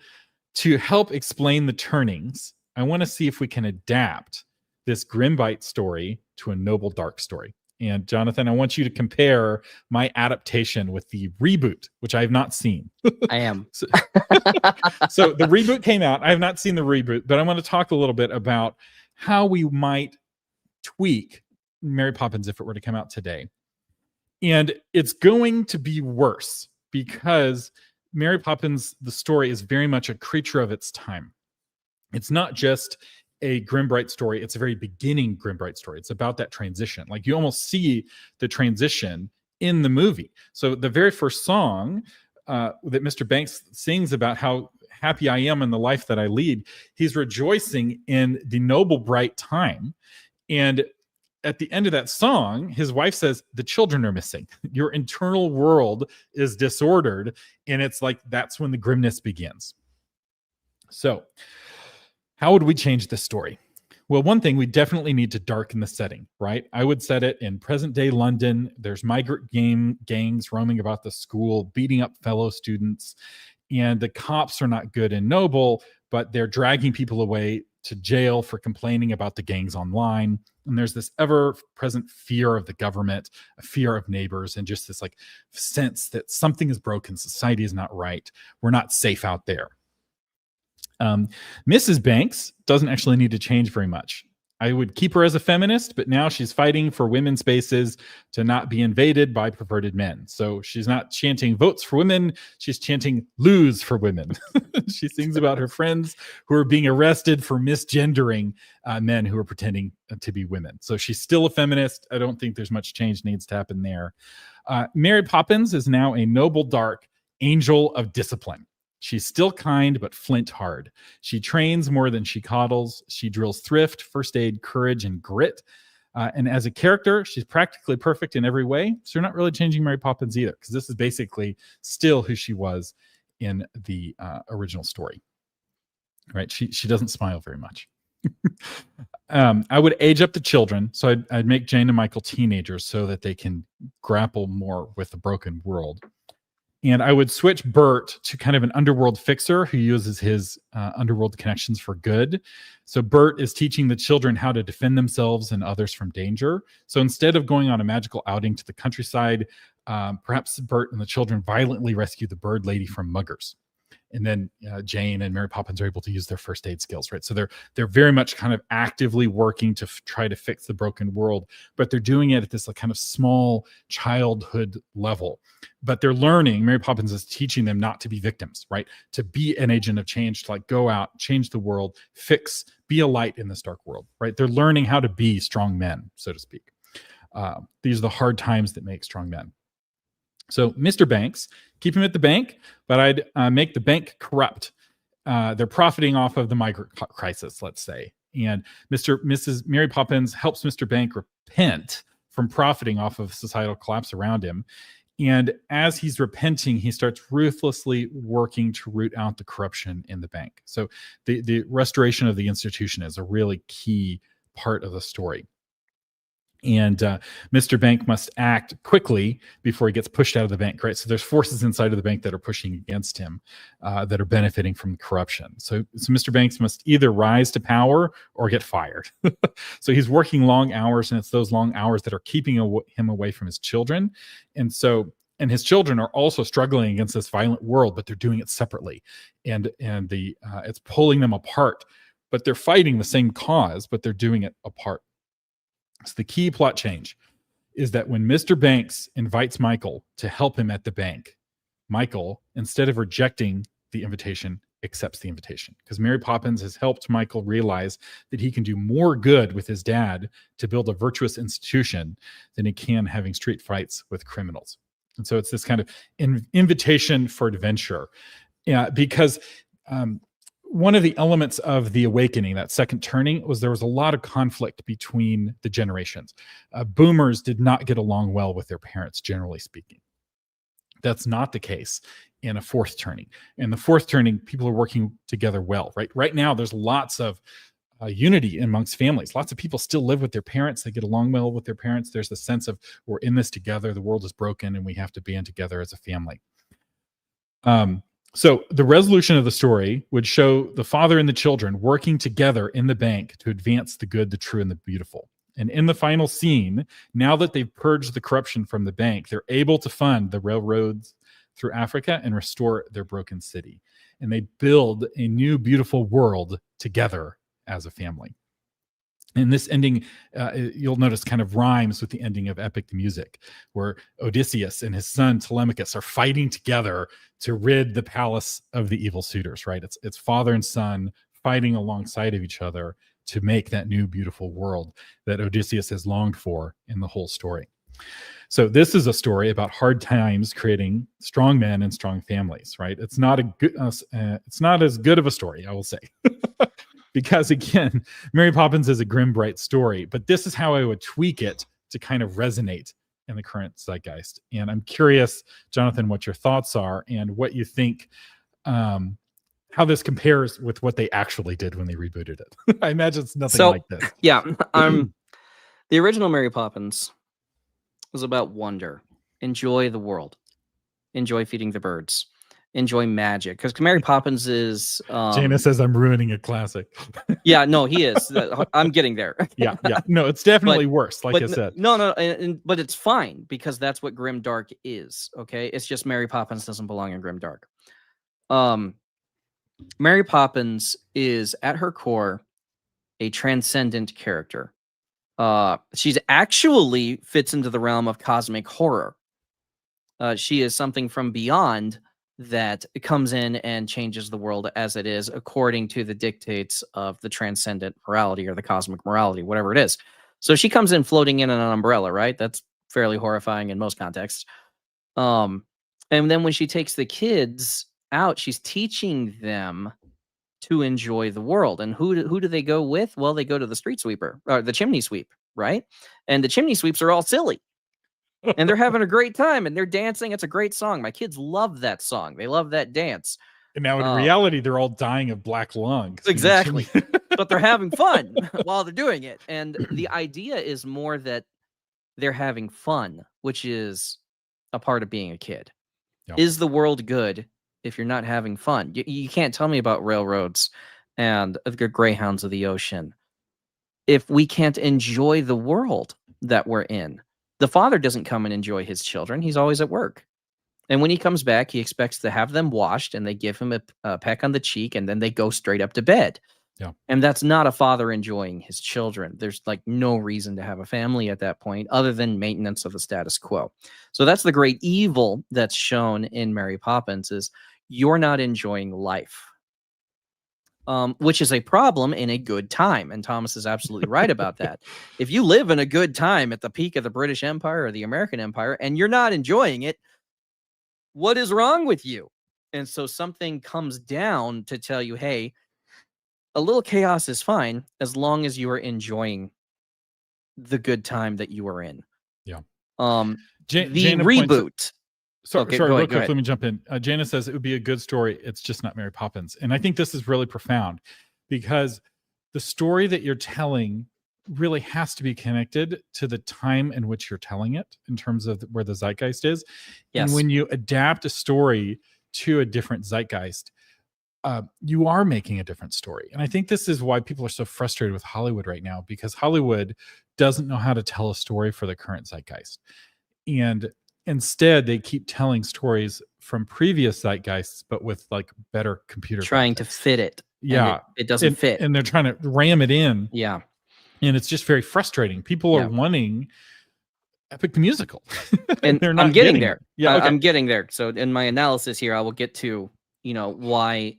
to help explain the turnings, I want to see if we can adapt this grim bright story to a noble dark story. And Jonathan, I want you to compare my adaptation with the reboot, which I have not seen. I am. So the reboot came out. I have not seen the reboot, but I want to talk a little bit about how we might tweak Mary Poppins if it were to come out today. And it's going to be worse, because Mary Poppins, the story, is very much a creature of its time. It's not just a grim bright story. It's a very beginning grim bright story. It's about that transition. Like, you almost see the transition in the movie. So the very first song that Mr. Banks sings about how happy I am in the life that I lead, he's rejoicing in the noble bright time. And at the end of that song, his wife says, the children are missing. Your internal world is disordered. And it's like, that's when the grimness begins. So how would we change this story? Well, one thing, we definitely need to darken the setting, right? I would set it in present day London. There's migrant gangs roaming about the school, beating up fellow students. And the cops are not good and noble, but they're dragging people away to jail for complaining about the gangs online. And there's this ever-present fear of the government, a fear of neighbors, and just this like sense that something is broken, society is not right, we're not safe out there. Mrs. Banks doesn't actually need to change very much. I would keep her as a feminist, but now she's fighting for women's spaces to not be invaded by perverted men. So she's not chanting votes for women. She's chanting lose for women. She sings about her friends who are being arrested for misgendering men who are pretending to be women. So she's still a feminist. I don't think there's much change needs to happen there. Mary Poppins is now a noble, dark angel of discipline. She's still kind, but flint hard. She trains more than she coddles. She drills thrift, first aid, courage, and grit. And as a character, she's practically perfect in every way. So you're not really changing Mary Poppins either, because this is basically still who she was in the original story. Right? She doesn't smile very much. I would age up the children. So I'd make Jane and Michael teenagers so that they can grapple more with the broken world. And I would switch Bert to kind of an underworld fixer who uses his underworld connections for good. So Bert is teaching the children how to defend themselves and others from danger. So instead of going on a magical outing to the countryside, perhaps Bert and the children violently rescue the bird lady from muggers. And then Jane and Mary Poppins are able to use their first aid skills, right? So they're very much kind of actively working to try to fix the broken world, but they're doing it at this kind of small childhood level. But they're learning. Mary Poppins is teaching them not to be victims, right? To be an agent of change, to like go out, change the world, fix, be a light in this dark world, right? They're learning how to be strong men, so to speak. These are the hard times that make strong men. So Mr. Banks, keep him at the bank, but I'd make the bank corrupt. They're profiting off of the migrant crisis, let's say. And Mrs. Mary Poppins helps Mr. Bank repent from profiting off of societal collapse around him. And as he's repenting, he starts ruthlessly working to root out the corruption in the bank. So the restoration of the institution is a really key part of the story. And Mr. Bank must act quickly before he gets pushed out of the bank, right? So there's forces inside of the bank that are pushing against him that are benefiting from corruption. So Mr. Banks must either rise to power or get fired. So he's working long hours, and it's those long hours that are keeping him away from his children. And his children are also struggling against this violent world, but they're doing it separately. And it's pulling them apart, but they're fighting the same cause, but they're doing it apart. So the key plot change is that when Mr. Banks invites Michael to help him at the bank, Michael, instead of rejecting the invitation, accepts the invitation, because Mary Poppins has helped Michael realize that he can do more good with his dad to build a virtuous institution than he can having street fights with criminals. And so it's this kind of invitation for adventure. Because one of the elements of the awakening, that second turning, was there was a lot of conflict between the generations. Boomers did not get along well with their parents, generally speaking. That's not the case in a fourth turning. In the fourth turning, people are working together well, right? Right now, there's lots of unity amongst families. Lots of people still live with their parents. They get along well with their parents. There's the sense of we're in this together. The world is broken and we have to band together as a family. So the resolution of the story would show the father and the children working together in the bank to advance the good, the true, and the beautiful. And in the final scene, now that they've purged the corruption from the bank, they're able to fund the railroads through Africa and restore their broken city. And they build a new, beautiful world together as a family. And this ending, you'll notice, kind of rhymes with the ending of Epic the Music, where Odysseus and his son Telemachus are fighting together to rid the palace of the evil suitors, right? It's father and son fighting alongside of each other to make that new, beautiful world that Odysseus has longed for in the whole story. So this is a story about hard times creating strong men and strong families, right? It's not as good of a story, I will say. Because again, Mary Poppins is a grim, bright story, but this is how I would tweak it to kind of resonate in the current zeitgeist. And I'm curious, Jonathan, what your thoughts are and what you think, how this compares with what they actually did when they rebooted it. I imagine it's nothing like this. Yeah, the original Mary Poppins was about wonder. Enjoy the world. Enjoy feeding the birds. Enjoy magic, because Mary Poppins is Jana says I'm ruining a classic. Yeah, no, he is. I'm getting there. yeah no, it's definitely worse, like I said. But it's fine, because that's what grim dark is. Okay, it's just Mary Poppins doesn't belong in grim dark. Mary Poppins is at her core a transcendent character. She's actually fits into the realm of cosmic horror. She is something from beyond that comes in and changes the world as it is, according to the dictates of the transcendent morality or the cosmic morality, whatever it is. So she comes in floating in an umbrella, right? That's fairly horrifying in most contexts. And then when she takes the kids out, she's teaching them to enjoy the world. And who do they go with? Well, they go to the street sweeper, or the chimney sweep, right? And the chimney sweeps are all silly. And they're having a great time, and they're dancing. It's a great song. My kids love that song. They love that dance. And now in reality, they're all dying of black lungs. Exactly. but they're having fun while they're doing it. And the idea is more that they're having fun, which is a part of being a kid. Yeah. Is the world good if you're not having fun? You can't tell me about railroads and the greyhounds of the ocean if we can't enjoy the world that we're in. The father doesn't come and enjoy his children. He's always at work. And when he comes back, he expects to have them washed, and they give him a peck on the cheek, and then they go straight up to bed. Yeah. And that's not a father enjoying his children. There's like no reason to have a family at that point other than maintenance of the status quo. So that's the great evil that's shown in Mary Poppins is you're not enjoying life, which is a problem in a good time. And Thomas is absolutely right about that. If you live in a good time at the peak of the British Empire or the American Empire and you're not enjoying it, what is wrong with you? And so something comes down to tell you, hey, a little chaos is fine as long as you are enjoying the good time that you are in. Yeah. The Jana reboot. Sorry, Okay, real go quick, ahead. let me jump in. Jana says it would be a good story. It's just not Mary Poppins. And I think this is really profound because the story that you're telling really has to be connected to the time in which you're telling it in terms of where the zeitgeist is. Yes. And when you adapt a story to a different zeitgeist, you are making a different story. And I think this is why people are so frustrated with Hollywood right now, because Hollywood doesn't know how to tell a story for the current zeitgeist. And instead, they keep telling stories from previous zeitgeists, but with like better computer trying to graphics. fit it. Yeah. It doesn't fit. And they're trying to ram it in. Yeah. And it's just very frustrating. People are wanting Epic the Musical. And they're not I'm getting there. Yeah, okay. I'm getting there. So in my analysis here, I will get to, why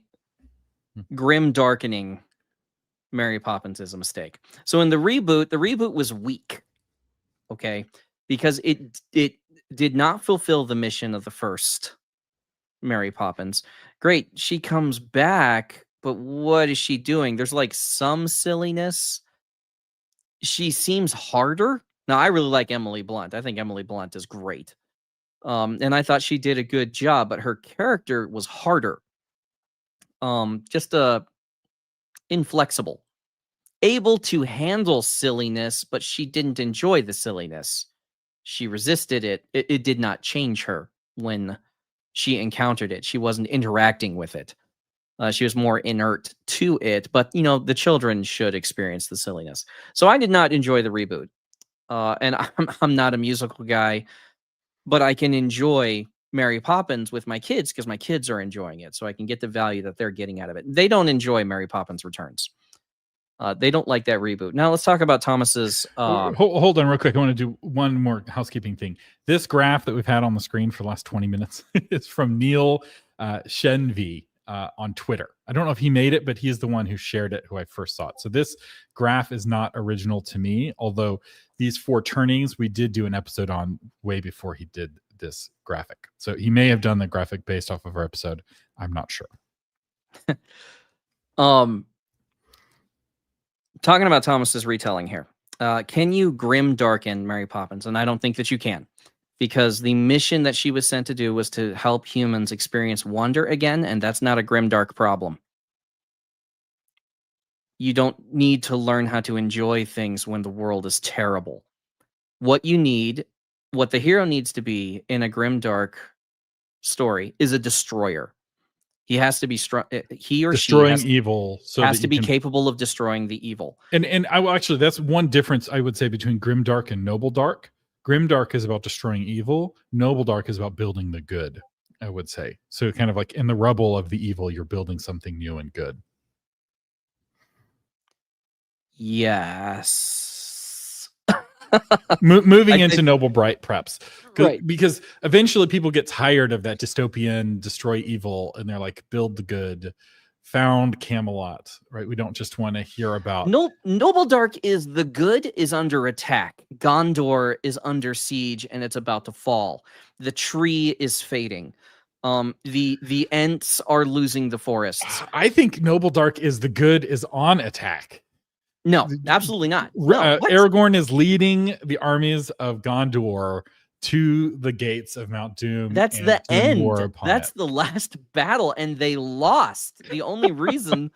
grim darkening Mary Poppins is a mistake. So in the reboot was weak. Okay. Because it did not fulfill the mission of the first Mary Poppins. Great. She comes back, but what is she doing? There's like some silliness. She seems harder. Now, I really like Emily Blunt. I think Emily Blunt is great. And I thought she did a good job, but her character was harder. Just inflexible. Able to handle silliness, but she didn't enjoy the silliness. She resisted it. It did not change her when she encountered it. She wasn't interacting with it. She was more inert to it, but the children should experience the silliness. So I did not enjoy the reboot, and I'm not a musical guy, but I can enjoy Mary Poppins with my kids because my kids are enjoying it, so I can get the value that they're getting out of it. They don't enjoy Mary Poppins Returns. They don't like that reboot. Now let's talk about Thomas's. Hold on real quick. I want to do one more housekeeping thing. This graph that we've had on the screen for the last 20 minutes is from Neil Shenvi. On Twitter. I don't know if he made it, but he's the one who shared it, who I first saw it. So this graph is not original to me, although these 4 turnings we did do an episode on way before he did this graphic. So he may have done the graphic based off of our episode. I'm not sure. Talking about Thomas's retelling here. Can you grim darken Mary Poppins? And I don't think that you can. Because the mission that she was sent to do was to help humans experience wonder again, and that's not a grimdark problem. You don't need to learn how to enjoy things when the world is terrible. What the hero needs to be in a grimdark story is a destroyer. He has to be strong. He or destroying she evil, so has to be capable of destroying the evil. And I will actually, that's one difference I would say between grimdark and noble dark. Grimdark is about destroying evil. Noble dark is about building the good, I would say. So kind of like in the rubble of the evil, you're building something new and good. Yes. Moving into noble bright preps. Right. Because eventually people get tired of that dystopian destroy evil and they're like, build the good. Found Camelot, right? We don't just want to hear about Noble Dark is the good is under attack. Gondor is under siege and it's about to fall. The tree is fading. The Ents are losing the forests. I think Noble Dark is the good is on attack. No, absolutely not. No, Aragorn is leading the armies of Gondor to the gates of Mount Doom. That's and the doing war end. upon That's it. the last battle, and they lost. The only reason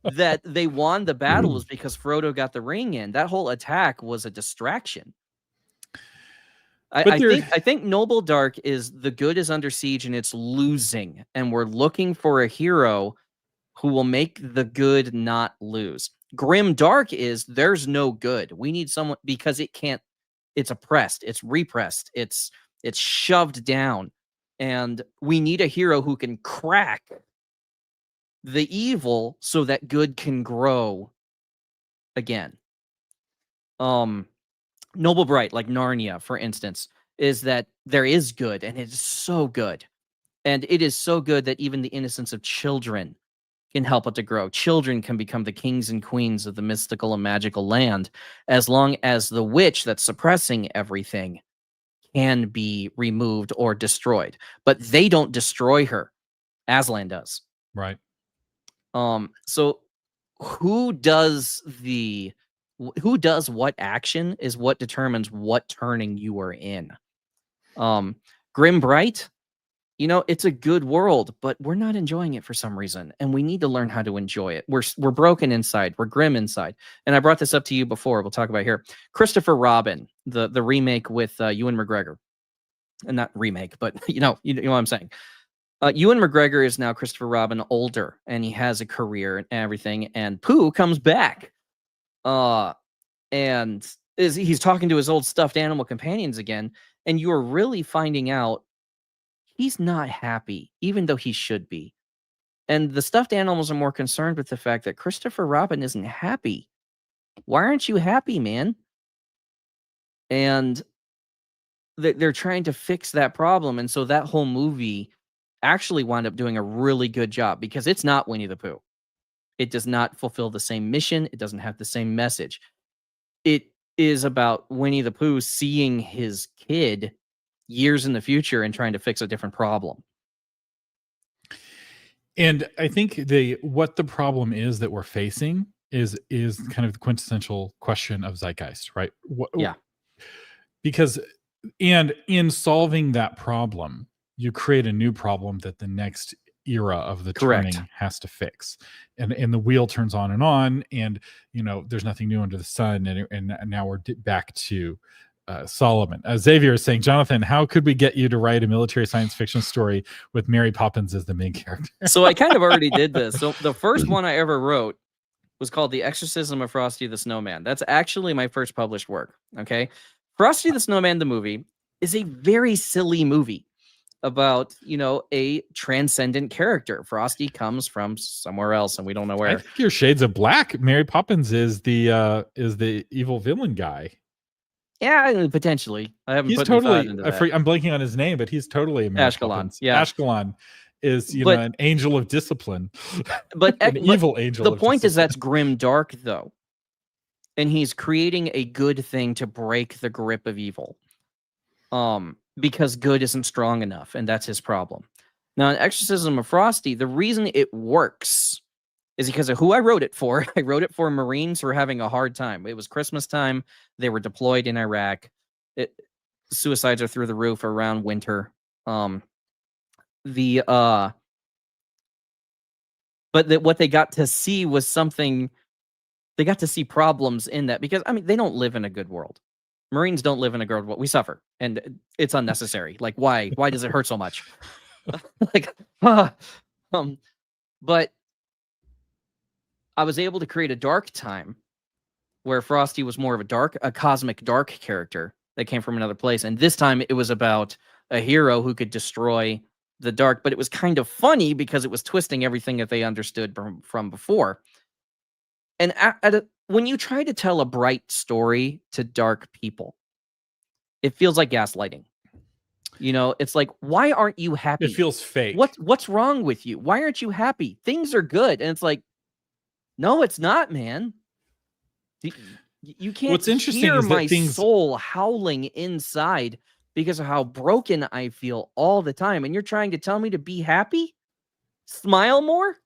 that they won the battle was because Frodo got the ring in. That whole attack was a distraction. I think Noble Dark is the good is under siege and it's losing, and we're looking for a hero who will make the good not lose. Grim Dark is there's no good. We need someone because it can't. It's oppressed. It's repressed. It's shoved down, and we need a hero who can crack the evil so that good can grow again. Noble Bright, like Narnia, for instance, is that there is good, and it is so good. And it is so good that even the innocence of children can help it to grow. Children can become the kings and queens of the mystical and magical land, as long as the witch that's suppressing everything can be removed or destroyed. But they don't destroy her. Aslan does. Right. So who does what action is what determines what turning you are in. Grim Bright, it's a good world, but we're not enjoying it for some reason, and we need to learn how to enjoy it. We're broken inside, we're grim inside. And I brought this up to you before, we'll talk about here. Christopher Robin, the remake with Ewan McGregor. And not remake, but you know what I'm saying. Ewan McGregor is now Christopher Robin older, and he has a career and everything, and Pooh comes back. And he's talking to his old stuffed animal companions again, and you are really finding out he's not happy, even though he should be. And the stuffed animals are more concerned with the fact that Christopher Robin isn't happy. Why aren't you happy, man? And they're trying to fix that problem. And so that whole movie actually wound up doing a really good job, because it's not Winnie the Pooh. It does not fulfill the same mission. It doesn't have the same message. It is about Winnie the Pooh seeing his kid years in the future and trying to fix a different problem. And I think what the problem is that we're facing is kind of the quintessential question of Zeitgeist, right? Yeah. Because in solving that problem, you create a new problem that the next era of the Correct. turning has to fix, and the wheel turns on, and there's nothing new under the sun, and now we're back to Solomon. Xavier is saying, Jonathan, how could we get you to write a military science fiction story with Mary Poppins as the main character? So I kind of already did this. So the first one I ever wrote was called The Exorcism of Frosty the Snowman. That's actually my first published work. Okay. Frosty the Snowman, the movie, is a very silly movie about, a transcendent character. Frosty comes from somewhere else, and we don't know where. I think you're shades of black. Mary Poppins is the evil villain guy. Yeah, potentially. I haven't put totally. any thought into that. I'm blanking on his name, but he's totally a Mary Ashkelon. Poppins. Yeah, Ashkelon is an angel of discipline, but an evil angel. The point is that's grim dark, though, and he's creating a good thing to break the grip of evil. Because good isn't strong enough, and that's his problem. Now, in Exorcism of Frosty, the reason it works is because of who I wrote it for. I wrote it for Marines who were having a hard time. It was Christmas time. They were deployed in Iraq. Suicides are through the roof around winter. But what they got to see was something. They got to see problems in that, because they don't live in a good world. Marines don't live in a good world. We suffer, and it's unnecessary. Like, why? Why does it hurt so much? But I was able to create a dark time where Frosty was more of a cosmic dark character that came from another place. And this time it was about a hero who could destroy the dark, but it was kind of funny because it was twisting everything that they understood from before. And when you try to tell a bright story to dark people, it feels like gaslighting. It's like, why aren't you happy? It feels fake. What's wrong with you? Why aren't you happy? Things are good. And it's like, no, it's not, man. You can't What's interesting hear is that my soul howling inside because of how broken I feel all the time. And you're trying to tell me to be happy? Smile more?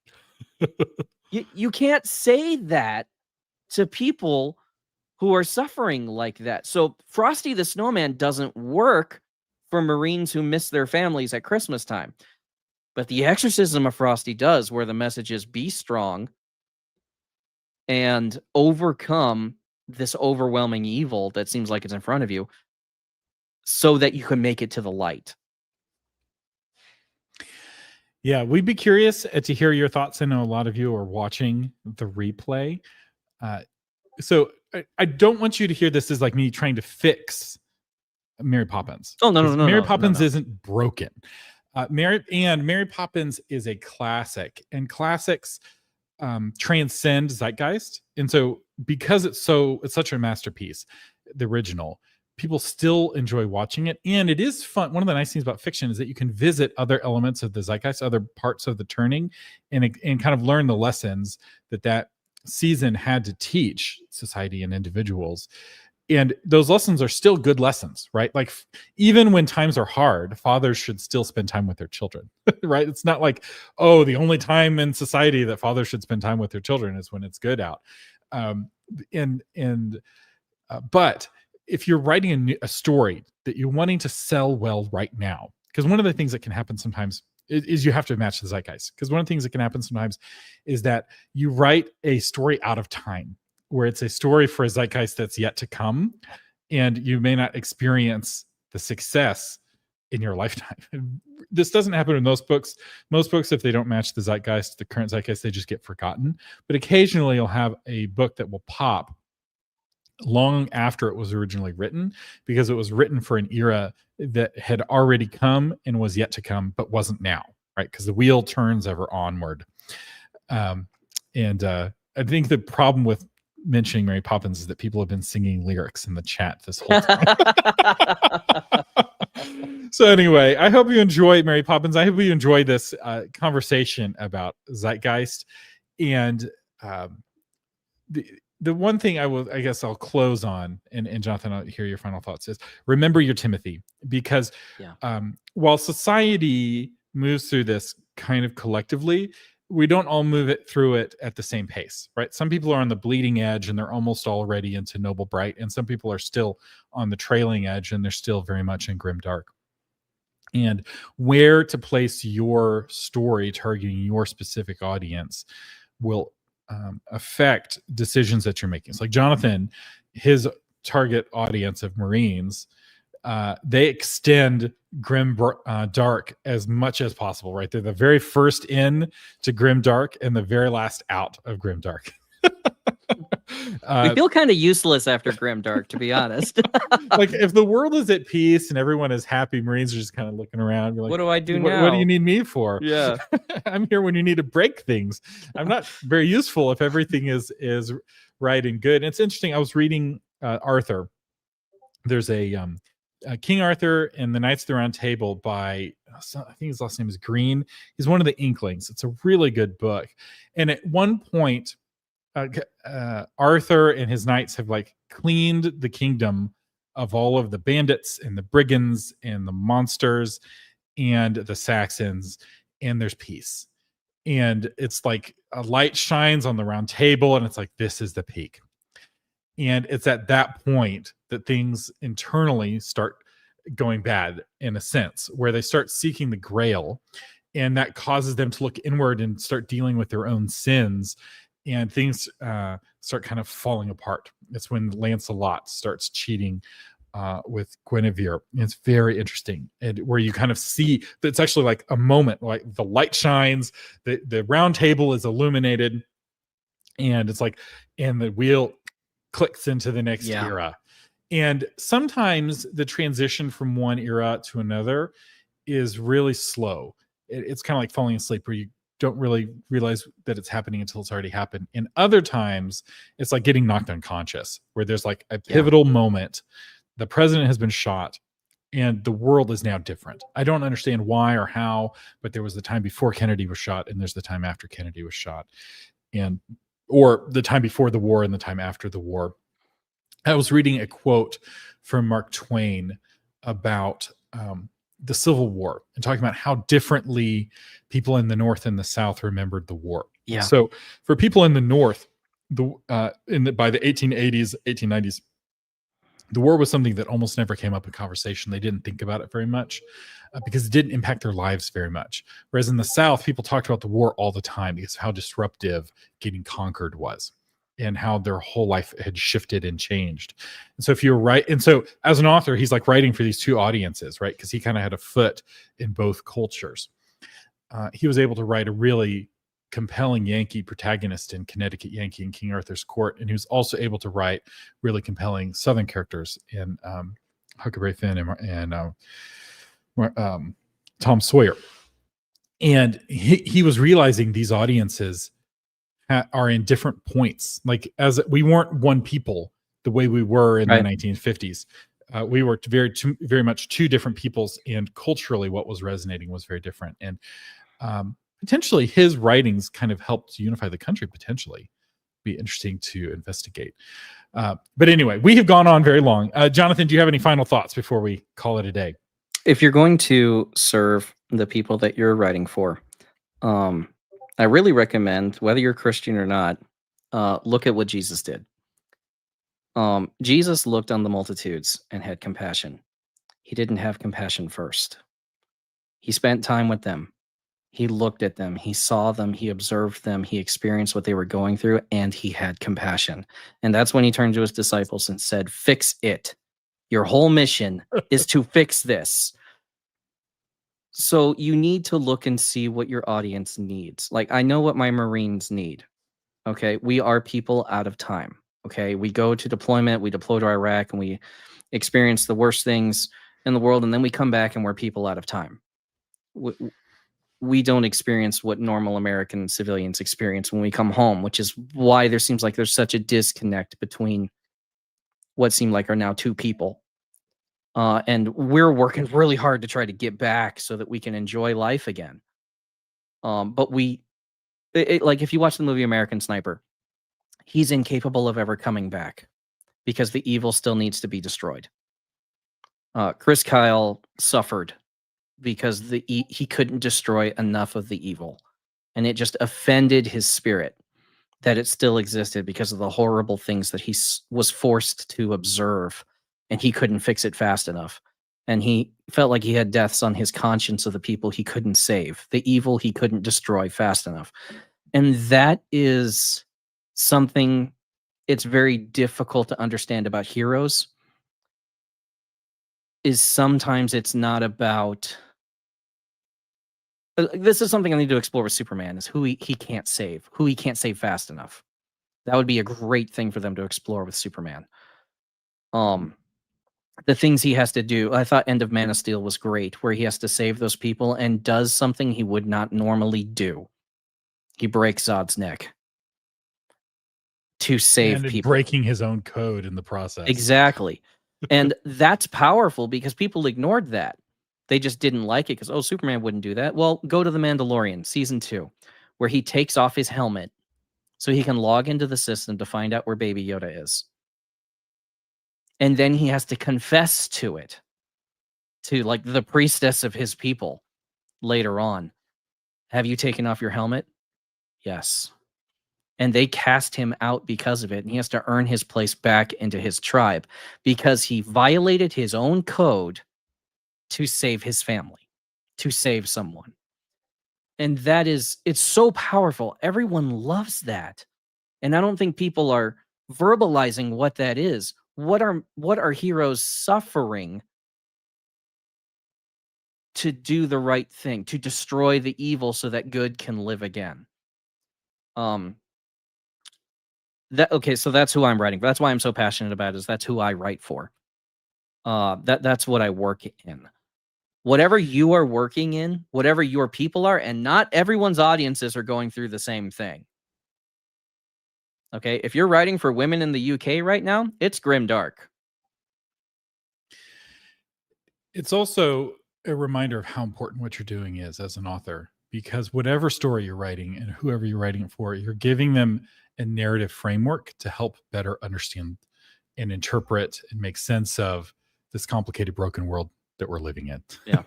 You can't say that to people who are suffering like that. So Frosty the Snowman doesn't work for Marines who miss their families at Christmas time. But the exorcism of Frosty does, where the message is be strong and overcome this overwhelming evil that seems like it's in front of you so that you can make it to the light. Yeah, we'd be curious to hear your thoughts. I know a lot of you are watching the replay. So I don't want you to hear this as like me trying to fix Mary Poppins. Oh, no. Mary Poppins isn't broken. Mary Poppins is a classic, and classics transcend Zeitgeist. And so because it's such a masterpiece, the original, people still enjoy watching it. And it is fun. One of the nice things about fiction is that you can visit other elements of the Zeitgeist, other parts of the turning, and kind of learn the lessons that season had to teach society and individuals. And those lessons are still good lessons, right? Like even when times are hard, fathers should still spend time with their children, right? It's not like, oh, the only time in society that fathers should spend time with their children is when it's good out. But if you're writing a story that you're wanting to sell well right now, because one of the things that can happen sometimes is you have to match the zeitgeist. Because one of the things that can happen sometimes is that you write a story out of time, where it's a story for a zeitgeist that's yet to come, and you may not experience the success in your lifetime. This doesn't happen in most books. Most books, if they don't match the zeitgeist, the current zeitgeist, they just get forgotten. But occasionally you'll have a book that will pop long after it was originally written, because it was written for an era that had already come and was yet to come, but wasn't now, right? Because the wheel turns ever onward. I think the problem with mentioning Mary Poppins is that people have been singing lyrics in the chat this whole time. So anyway, I hope you enjoy Mary Poppins. I hope you enjoy this conversation about Zeitgeist. And the one thing I guess I'll close on, and Jonathan, I'll hear your final thoughts, is remember your Timothy. Because while society moves through this kind of collectively, we don't all move through it at the same pace, right? Some people are on the bleeding edge and they're almost already into noble bright, and some people are still on the trailing edge and they're still very much in grim dark. And where to place your story targeting your specific audience will affect decisions that you're making. It's like Jonathan, his target audience of Marines, they extend grim dark as much as possible, right? They're the very first in to grim dark and the very last out of grim dark. We feel kind of useless after grim dark, to be honest. Like if the world is at peace and everyone is happy, Marines are just kind of looking around. Like, what do I do now? What do you need me for? Yeah. I'm here when you need to break things. I'm not very useful if everything is right and good. And it's interesting. I was reading Arthur. There's a King Arthur and the Knights of the Round Table by, I think his last name is Green. He's one of the Inklings. It's a really good book. And at one point, Arthur and his knights have like cleaned the kingdom of all of the bandits and the brigands and the monsters and the Saxons, and there's peace. And it's like a light shines on the round table, and it's like, this is the peak. And it's at that point that things internally start going bad, in a sense, where they start seeking the grail, and that causes them to look inward and start dealing with their own sins, and things start kind of falling apart. It's when Lancelot starts cheating with Guinevere. It's very interesting, and where you kind of see that it's actually like a moment, like the light shines, the round table is illuminated, and it's like, and the wheel clicks into the next era. And sometimes the transition from one era to another is really slow. It's kind of like falling asleep, where you don't really realize that it's happening until it's already happened. And other times it's like getting knocked unconscious, where there's like a pivotal moment. The president has been shot and the world is now different. I don't understand why or how, but there was the time before Kennedy was shot, and there's the time after Kennedy was shot, or the time before the war and the time after the war. I was reading a quote from Mark Twain about the Civil War, and talking about how differently people in the North and the South remembered the war. Yeah. So for people in the North, by the 1880s, 1890s, the war was something that almost never came up in conversation. They didn't think about it very much because it didn't impact their lives very much. Whereas in the South, people talked about the war all the time because of how disruptive getting conquered was and how their whole life had shifted and changed. And so if you're right, and so as an author, he's like writing for these two audiences, right? Because he kind of had a foot in both cultures. He was able to write a really compelling Yankee protagonist in Connecticut Yankee in King Arthur's Court, and he was also able to write really compelling Southern characters in Huckleberry Finn and Tom Sawyer. And he was realizing these audiences are in different points. Like, as we weren't one people the way we were in the 1950s. We were very much two different peoples, and culturally what was resonating was very different. And potentially his writings kind of helped unify the country. Potentially be interesting to investigate. But anyway, we have gone on very long. Jonathan, do you have any final thoughts before we call it a day? If you're going to serve the people that you're writing for, I really recommend, whether you're Christian or not, look at what Jesus did. Jesus looked on the multitudes and had compassion. He didn't have compassion first. He spent time with them. He looked at them, he saw them, he observed them, he experienced what they were going through, and he had compassion. And that's when he turned to his disciples and said, fix it. Your whole mission is to fix this. So you need to look and see what your audience needs. Like, I know what my Marines need. Okay, we are people out of time. Okay, we go to deployment, we deploy to Iraq, and we experience the worst things in the world, and then we come back and we're people out of time. We don't experience what normal American civilians experience when we come home, which is why there seems like there's such a disconnect between what seem like are now two people. And we're working really hard to try to get back so that we can enjoy life again. But like, if you watch the movie American Sniper, he's incapable of ever coming back because the evil still needs to be destroyed. Chris Kyle suffered because he couldn't destroy enough of the evil, and it just offended his spirit that it still existed because of the horrible things that he was forced to observe, and he couldn't fix it fast enough. And he felt like he had deaths on his conscience of the people he couldn't save, the evil he couldn't destroy fast enough. And that is something it's very difficult to understand about heroes, is sometimes it's not about... This is something I need to explore with Superman, is who he can't save, who he can't save fast enough. That would be a great thing for them to explore with Superman. The things he has to do. I thought End of Man of Steel was great, where he has to save those people and does something he would not normally do. He breaks Zod's neck to save people. Breaking his own code in the process. Exactly. And that's powerful because people ignored that. They just didn't like it because, oh, Superman wouldn't do that. Well, go to The Mandalorian, season 2, where he takes off his helmet so he can log into the system to find out where Baby Yoda is. And then he has to confess to it, to like the priestess of his people later on. Have you taken off your helmet? Yes. And they cast him out because of it. And he has to earn his place back into his tribe because he violated his own code to save his family, to save someone. And it's so powerful. Everyone loves that. And I don't think people are verbalizing what that is. What are heroes suffering to do the right thing, to destroy the evil so that good can live again? So that's who I'm writing for. That's why I'm so passionate about it, is that's who I write for. That's what I work in. Whatever you are working in, whatever your people are, and not everyone's audiences are going through the same thing. Okay, if you're writing for women in the UK right now, it's grimdark. It's also a reminder of how important what you're doing is as an author, because whatever story you're writing and whoever you're writing it for, you're giving them a narrative framework to help better understand and interpret and make sense of this complicated, broken world that we're living in. Yeah.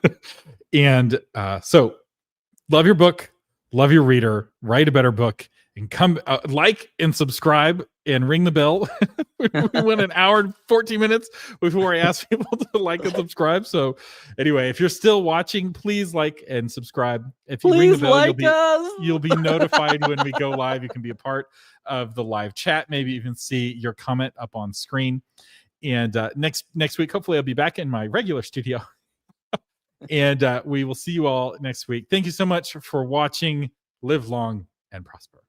And so love your book, love your reader, write a better book, and come like and subscribe and ring the bell. We went an hour and 14 minutes before I asked people to like and subscribe. So anyway, if you're still watching, please like and subscribe. If you ring the bell, you'll be notified when we go live. You can be a part of the live chat, maybe even see your comment up on screen. And next week, hopefully I'll be back in my regular studio. And we will see you all next week. Thank you so much for watching. Live long and prosper.